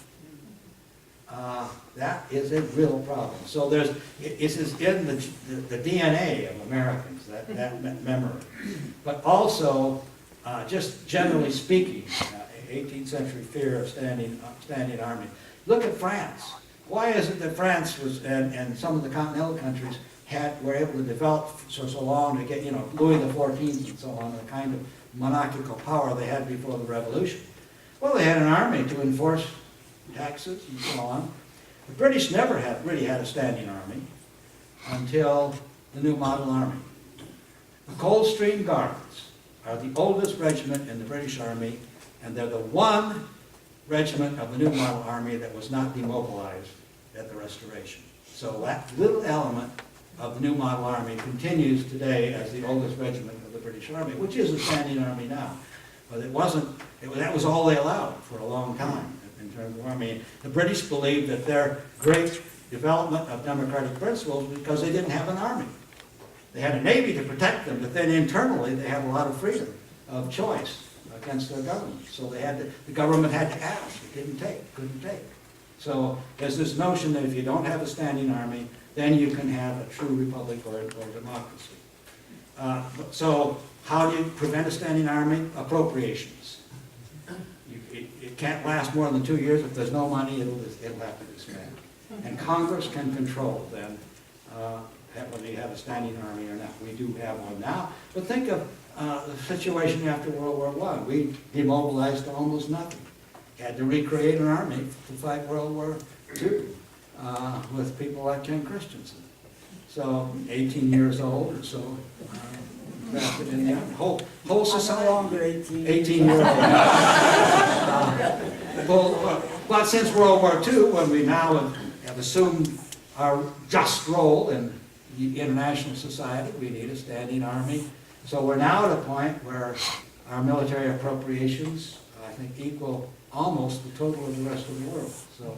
That is a real problem. So it is in the DNA of Americans, that memory. But also, just generally speaking, 18th century fear of standing army. Look at France. Why is it that France was, and some of the continental countries were able to develop so long to get, Louis XIV and so on, the kind of monarchical power they had before the Revolution? Well, they had an army to enforce taxes and so on. The British never really had a standing army until the new model army. The Coldstream Guards are the oldest regiment in the British Army, and they're the one regiment of the new model army that was not demobilized at the Restoration. So that little element of the new model army continues today as the oldest regiment of the British Army, which is a standing army now. But it wasn't, that was all they allowed for a long time in terms of army. The British believed that their great development of democratic principles because they didn't have an army. They had a navy to protect them, but then internally they had a lot of freedom of choice against their government. So the government had to ask. It couldn't take. So there's this notion that if you don't have a standing army, then you can have a true republic or democracy. So how do you prevent a standing army? Appropriations. It can't last more than 2 years. If there's no money, it'll have to be spent. And Congress can control then whether you have a standing army or not. We do have one now. But think of the situation after World War I. We demobilized to almost nothing. Had to recreate an army to fight World War II with people like Ken Christensen. So 18 years old or so. Drafted in the army. Whole society. How longer 18? 18 years old. But since World War II, when we now have assumed our just role in international society, we need a standing army. So we're now at a point where our military appropriations, I think, equal almost the total of the rest of the world. So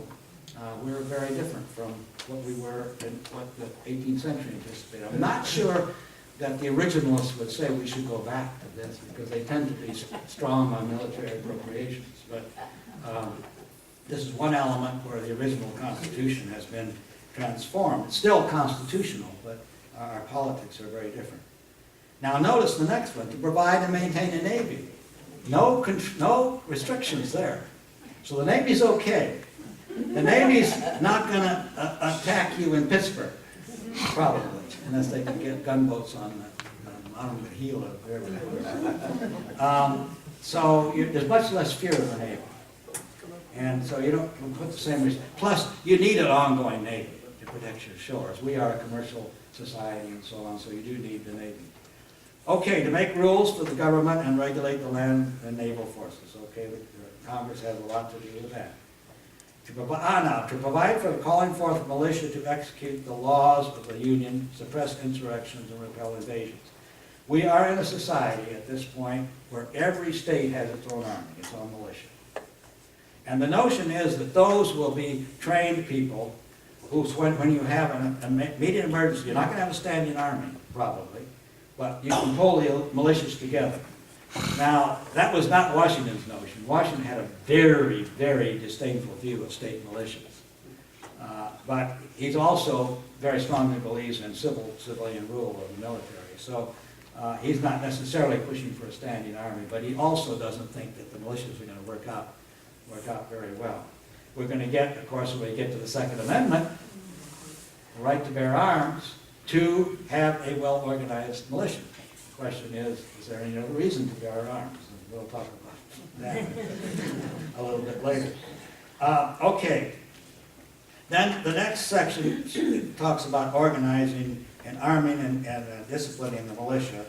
we're very different from what we were in what the 18th century anticipated. I'm not sure that the originalists would say we should go back to this because they tend to be strong on military appropriations. But this is one element where the original Constitution has been transformed. It's still constitutional, but our politics are very different. Now notice the next one, to provide and maintain a Navy. No restrictions there. So the Navy's okay. The Navy's not going to attack you in Pittsburgh, probably, unless they can get gunboats on the heel of wherever. So there's much less fear of the Navy. And so you don't put the same risk. Plus, you need an ongoing Navy to protect your shores. We are a commercial society and so on, so you do need the Navy. Okay, to make rules for the government and regulate the land and naval forces. Okay, Congress has a lot to do with that. To provide for the calling forth of militia to execute the laws of the Union, suppress insurrections, and repel invasions. We are in a society at this point where every state has its own army, its own militia. And the notion is that those will be trained people who, when you have an immediate emergency, you're not going to have a standing army, probably, but you can pull the militias together. Now, that was not Washington's notion. Washington had a very, very disdainful view of state militias. But he also very strongly believes in civilian rule of the military. So he's not necessarily pushing for a standing army, but he also doesn't think that the militias are going to work out very well. We're going to get, of course, when we get to the Second Amendment, the right to bear arms, to have a well-organized militia. The question is there any other reason to bear arms? And we'll talk about that a little bit later. Okay. Then the next section talks about organizing and arming and disciplining the militia.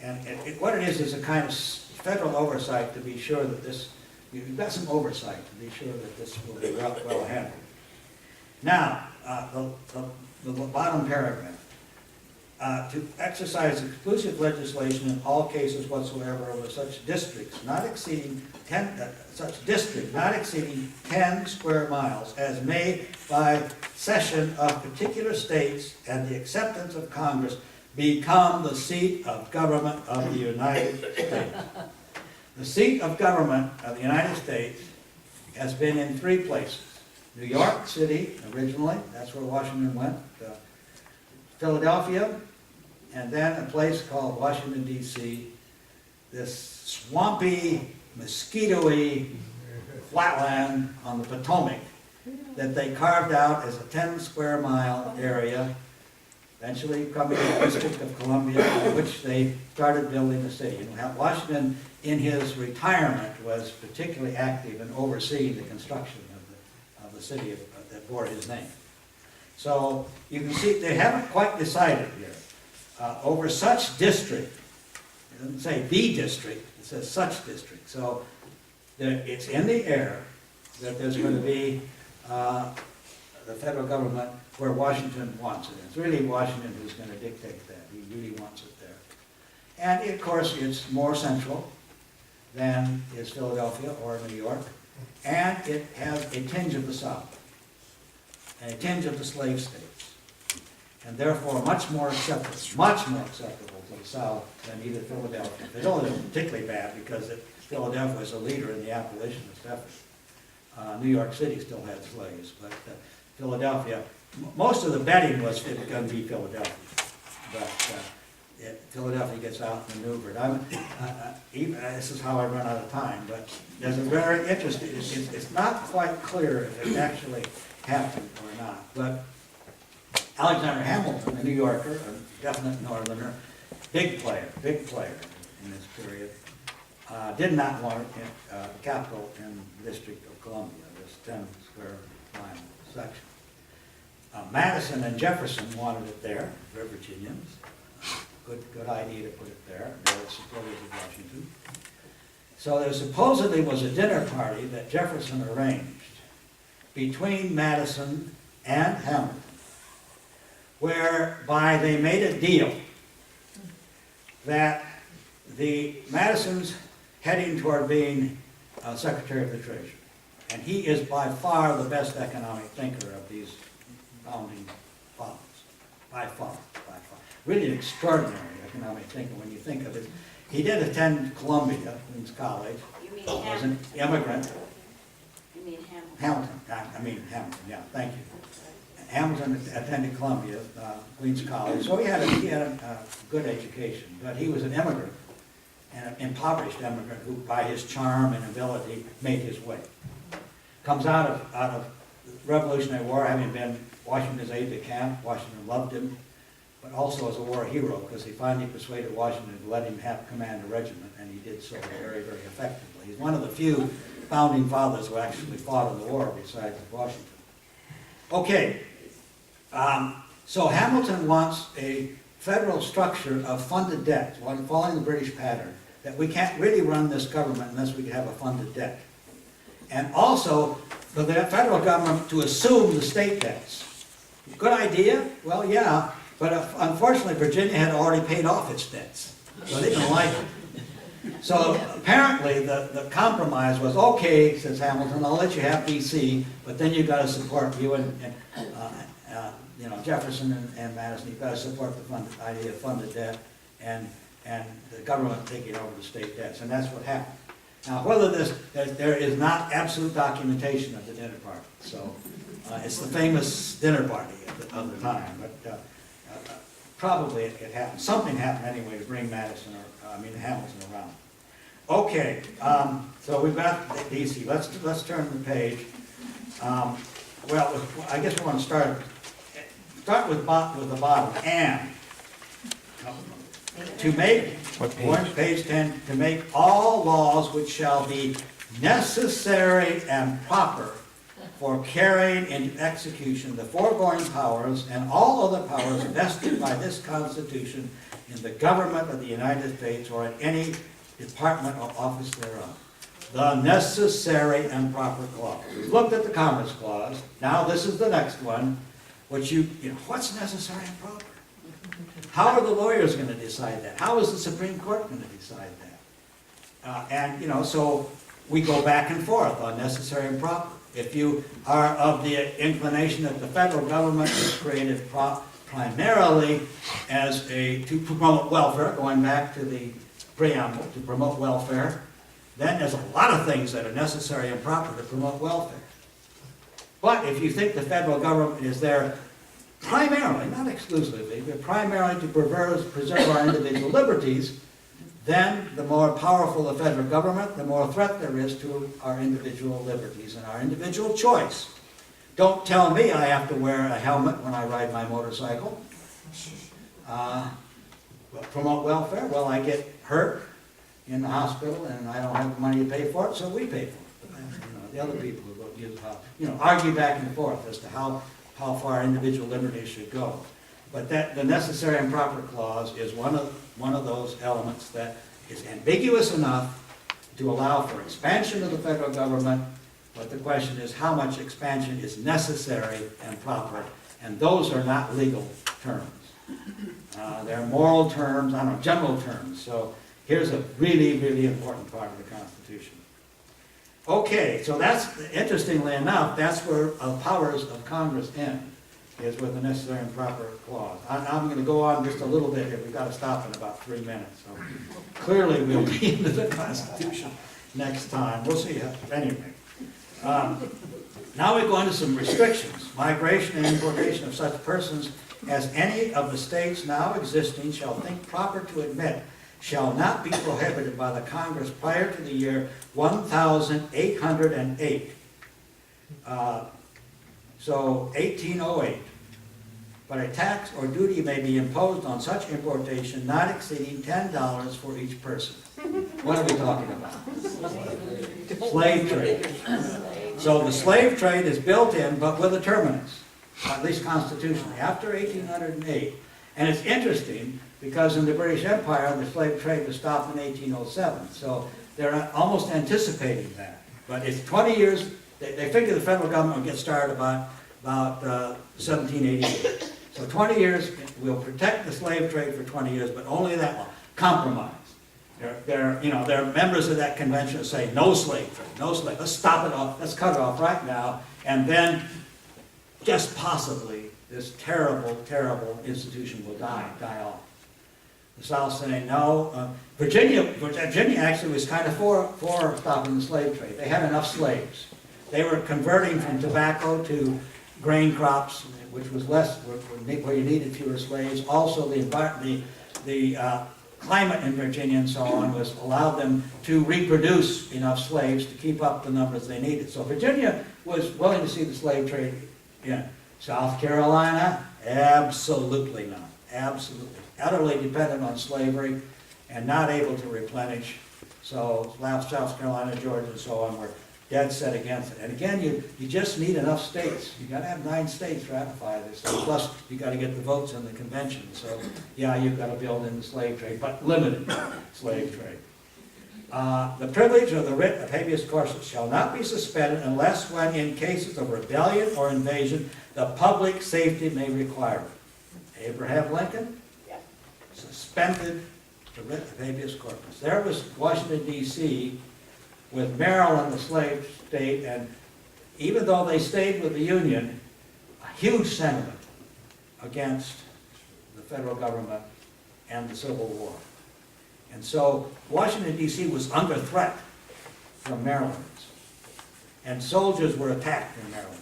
And what it is a kind of federal oversight to be sure that this, you've got some oversight to be sure that this will be well handled. Now, the bottom paragraph. To exercise exclusive legislation in all cases whatsoever over such districts not exceeding 10 square miles as may by cession of particular states and the acceptance of Congress become the seat of government of the United States. The seat of government of the United States has been in 3 places. New York City originally, that's where Washington went, Philadelphia, and then a place called Washington, D.C., this swampy, mosquito-y flatland on the Potomac that they carved out as a 10-square-mile area, eventually becoming the District of Columbia, in which they started building the city. And Washington, in his retirement, was particularly active in overseeing the construction of the city that bore his name. So you can see they haven't quite decided here. over such district. It doesn't say the district, it says such district. So it's in the air that there's going to be the federal government where Washington wants it. It's really Washington who's going to dictate that. He really wants it there. And of course, it's more central than is Philadelphia or New York. And it has a tinge of the South, and a tinge of the slave states. And therefore, much more acceptable to the South than either Philadelphia. Philadelphia is particularly bad because Philadelphia is a leader in the abolitionist effort. New York City still had slaves, but Philadelphia, most of the betting was going to be Philadelphia. But Philadelphia gets outmaneuvered. This is how I run out of time, but there's a very interesting, it's not quite clear if it actually happened or not. But Alexander Hamilton, a New Yorker, a definite Northerner, big player in this period, did not want the capital in the District of Columbia, this 10 square mile section. Madison and Jefferson wanted it there, they're Virginians. Good idea to put it there. They were supporters of Washington. So there supposedly was a dinner party that Jefferson arranged between Madison and Hamilton, whereby they made a deal that the Madison's heading toward being Secretary of the Treasury. And he is by far the best economic thinker of these founding fathers. By far. Really an extraordinary economic thinker when you think of it. He did attend Columbia, Queens College. You mean Was an Hamilton? immigrant. You mean Hamilton? Hamilton, yeah, thank you. Hamilton attended Columbia, Queens College, so he had a good education, but he was an immigrant, an impoverished immigrant who, by his charm and ability, made his way. Comes out of the Revolutionary War, having been Washington's aide-de-camp. Washington loved him, but also as a war hero, because he finally persuaded Washington to let him have command a regiment, and he did so very, very effectively. He's one of the few founding fathers who actually fought in the war besides Washington. Okay, so Hamilton wants a federal structure of funded debt, one following the British pattern, that we can't really run this government unless we have a funded debt. And also, for the federal government to assume the state debts. Good idea? Well, yeah. But unfortunately, Virginia had already paid off its debts, so they didn't like it. So apparently, the compromise was, okay, says Hamilton, I'll let you have D.C., but then you've got to support you and Jefferson and Madison. You've got to support the idea of funded debt and the government taking over the state debts, and that's what happened. Now, whether there is not absolute documentation of the dinner party, so it's the famous dinner party of the time, but. Probably it happened. Something happened anyway to bring Hamilton around. Okay, so we've got D.C. Let's turn the page. Well, I guess we want to start with the bottom. And to make, page 10, to make all laws which shall be necessary and proper for carrying into execution the foregoing powers and all other powers vested by this Constitution in the government of the United States or in any department or office thereof. The necessary and proper clause. We've looked at the Commerce Clause. Now this is the next one, which what's necessary and proper? How are the lawyers going to decide that? How is the Supreme Court going to decide that? So we go back and forth on necessary and proper. If you are of the inclination that the federal government is created primarily to promote welfare, going back to the preamble, to promote welfare, then there's a lot of things that are necessary and proper to promote welfare. But if you think the federal government is there primarily, not exclusively, but primarily to preserve our individual liberties, then the more powerful the federal government, the more threat there is to our individual liberties and our individual choice. Don't tell me I have to wear a helmet when I ride my motorcycle. Promote welfare? Well, I get hurt in the hospital and I don't have the money to pay for it, so we pay for it. The other people who argue back and forth as to how far individual liberties should go. But that, the necessary and proper clause is one of those elements that is ambiguous enough to allow for expansion of the federal government, but the question is how much expansion is necessary and proper, and those are not legal terms. They're moral terms, I don't know, general terms. So here's a really, really important part of the Constitution. Okay, so that's, interestingly enough, that's where powers of Congress end, is with the necessary and proper clause. I'm going to go on just a little bit here. We've got to stop in about 3 minutes. So clearly we'll be into the Constitution next time. We'll see. Anyway. Now we go into some restrictions. Migration and importation of such persons as any of the states now existing shall think proper to admit shall not be prohibited by the Congress prior to the year 1808. So 1808. But a tax or duty may be imposed on such importation not exceeding $10 for each person. What are we talking about? Slave trade. So the slave trade is built in, but with a terminus, at least constitutionally, after 1808. And it's interesting, because in the British Empire, the slave trade was stopped in 1807. So they're almost anticipating that. But it's 20 years, they figure the federal government will get started about 1788. So 20 years, we'll protect the slave trade for 20 years, but only that long. Compromise. They're members of that convention that say no slave trade, no slave. Let's stop it off, let's cut it off right now, and then just possibly this terrible, terrible institution will die off. The South saying no. Virginia actually was kind of for stopping the slave trade. They had enough slaves. They were converting from tobacco to grain crops, which was less, where you needed fewer slaves. Also, the climate in Virginia and so on was allowed them to reproduce enough slaves to keep up the numbers they needed. So Virginia was willing to see the slave trade in. South Carolina, absolutely not. Absolutely. Utterly dependent on slavery and not able to replenish. So South Carolina, Georgia, and so on were dead set against it. And again, you just need enough states. You got to have 9 states ratify this. Plus, you got to get the votes in the convention. So, yeah, you've got to build in the slave trade, but limited slave trade. The privilege of the writ of habeas corpus shall not be suspended unless when in cases of rebellion or invasion, the public safety may require it. Abraham Lincoln suspended the writ of habeas corpus. There was Washington, D.C., with Maryland, the slave state, and even though they stayed with the Union, a huge sentiment against the federal government and the Civil War. And so Washington, D.C. was under threat from Marylanders, and soldiers were attacked in Maryland.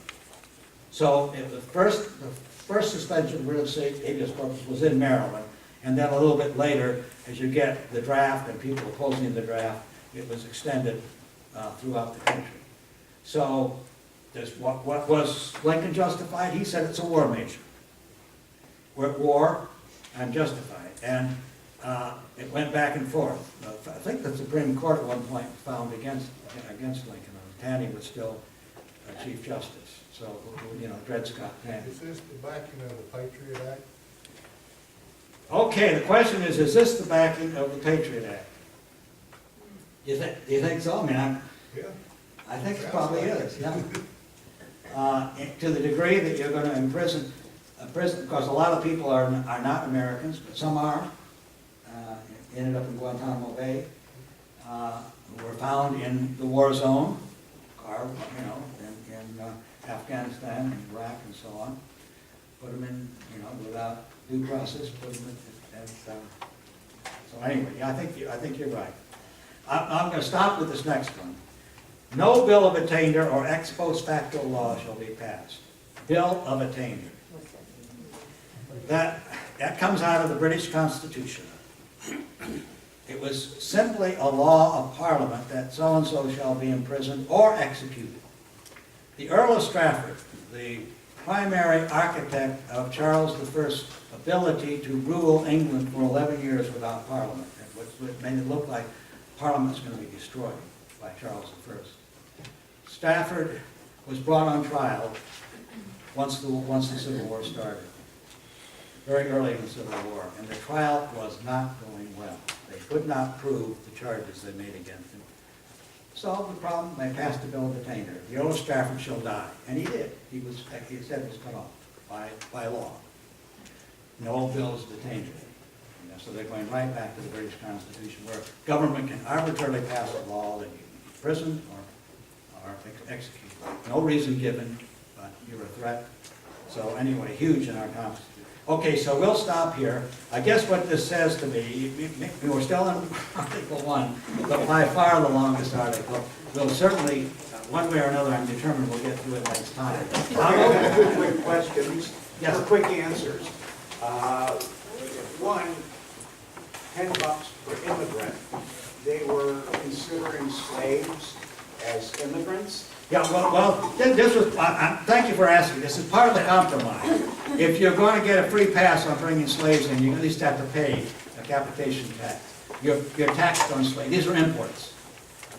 So the first suspension of writ of habeas corpus was in Maryland, and then a little bit later, as you get the draft and people opposing the draft, it was extended throughout the country. So, what was Lincoln justified? He said it's a war measure. We're at war, I'm justified. And it went back and forth. I think the Supreme Court at one point found against Lincoln. Taney was still Chief Justice. So, Dred Scott Taney. Is this the backing of the Patriot Act? Okay, the question is this the backing of the Patriot Act? Do you think so? I mean, I think it probably is, yeah. To the degree that you're going to imprison, because a lot of people are not Americans, but some are, ended up in Guantanamo Bay, were found in the war zone, in Afghanistan and Iraq and so on. Put them in, without due process, put them in, so anyway, yeah, I think you're right. I'm going to stop with this next one. No bill of attainder or ex post facto law shall be passed. Bill of attainder. That comes out of the British Constitution. It was simply a law of Parliament that so-and-so shall be imprisoned or executed. The Earl of Strafford, the primary architect of Charles I's ability to rule England for 11 years without Parliament, which made it look like Parliament's going to be destroyed by Charles I. Strafford was brought on trial once the Civil War started. very early in the Civil War, and the trial was not going well. They could not prove the charges they made against him. Solved the problem, they passed a bill of attainder. The Earl of Strafford shall die, and he did. He said it was cut off by law. No bills of attainder. And so they're going right back to the British Constitution, where government can arbitrarily pass a law that you can be imprisoned or executed. No reason given, but you're a threat. So anyway, huge in our Constitution. Okay, so we'll stop here. I guess what this says to me, we're still in Article 1, but by far the longest article. We'll certainly, one way or another, I'm determined we'll get through it next time. I have two quick questions, Yes. or quick answers. One, $10 per immigrant. They were considering slaves as immigrants. Yeah, well, this was, thank you for asking. This is part of the compromise. If you're going to get a free pass on bringing slaves in, you at least have to pay a capitation tax. You're taxed on slaves. These are imports.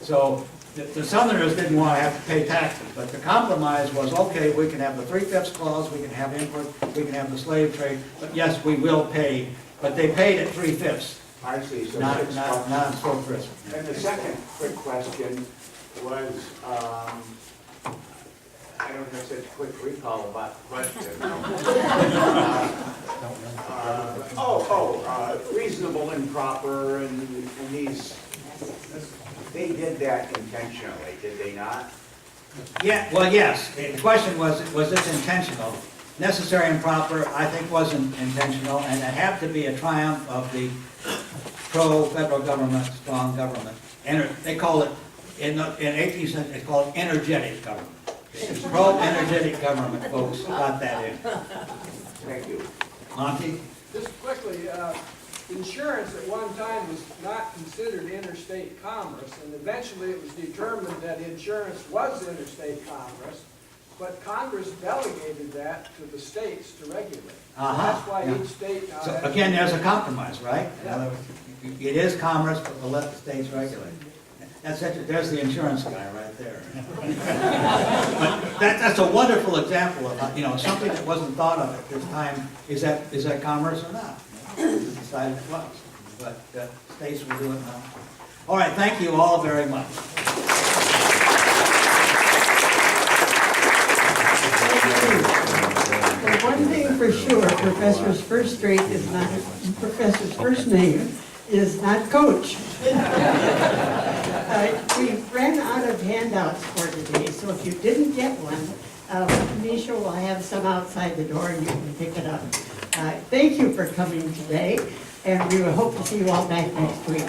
So the Southerners didn't want to have to pay taxes, but the compromise was, okay, we can have the 3/5 clause, we can have import, we can have the slave trade, but yes, we will pay. But they paid at 3/5, I see, so not $6. full prison. And the second quick question was, I don't have such quick recall about the question. Reasonable, improper, and these, they did that intentionally, did they not? Yeah, well, yes. The question was this intentional? Necessary and proper, I think, wasn't intentional, and it had to be a triumph of the pro-federal government, strong government. They call it, in 18th century, it's called energetic government. Pro-energetic government, folks, got that in. Thank you. Monty? Just quickly, insurance at one time was not considered interstate commerce, and eventually it was determined that insurance was interstate commerce, but Congress delegated that to the states to regulate. That's why each state now So has... again, there's a compromise, right? In Yeah. other words, it is commerce, but we'll let the states regulate. There's the insurance guy right there. But that's a wonderful example of, something that wasn't thought of at this time. Is that commerce or not? We decided it was, but states will do it now. All right, thank you all very much. Well, one thing for sure, Professor's first name is not Coach. We ran out of handouts for today, so if you didn't get one, Misha will have some outside the door and you can pick it up. Thank you for coming today, and we will hope to see you all back next week.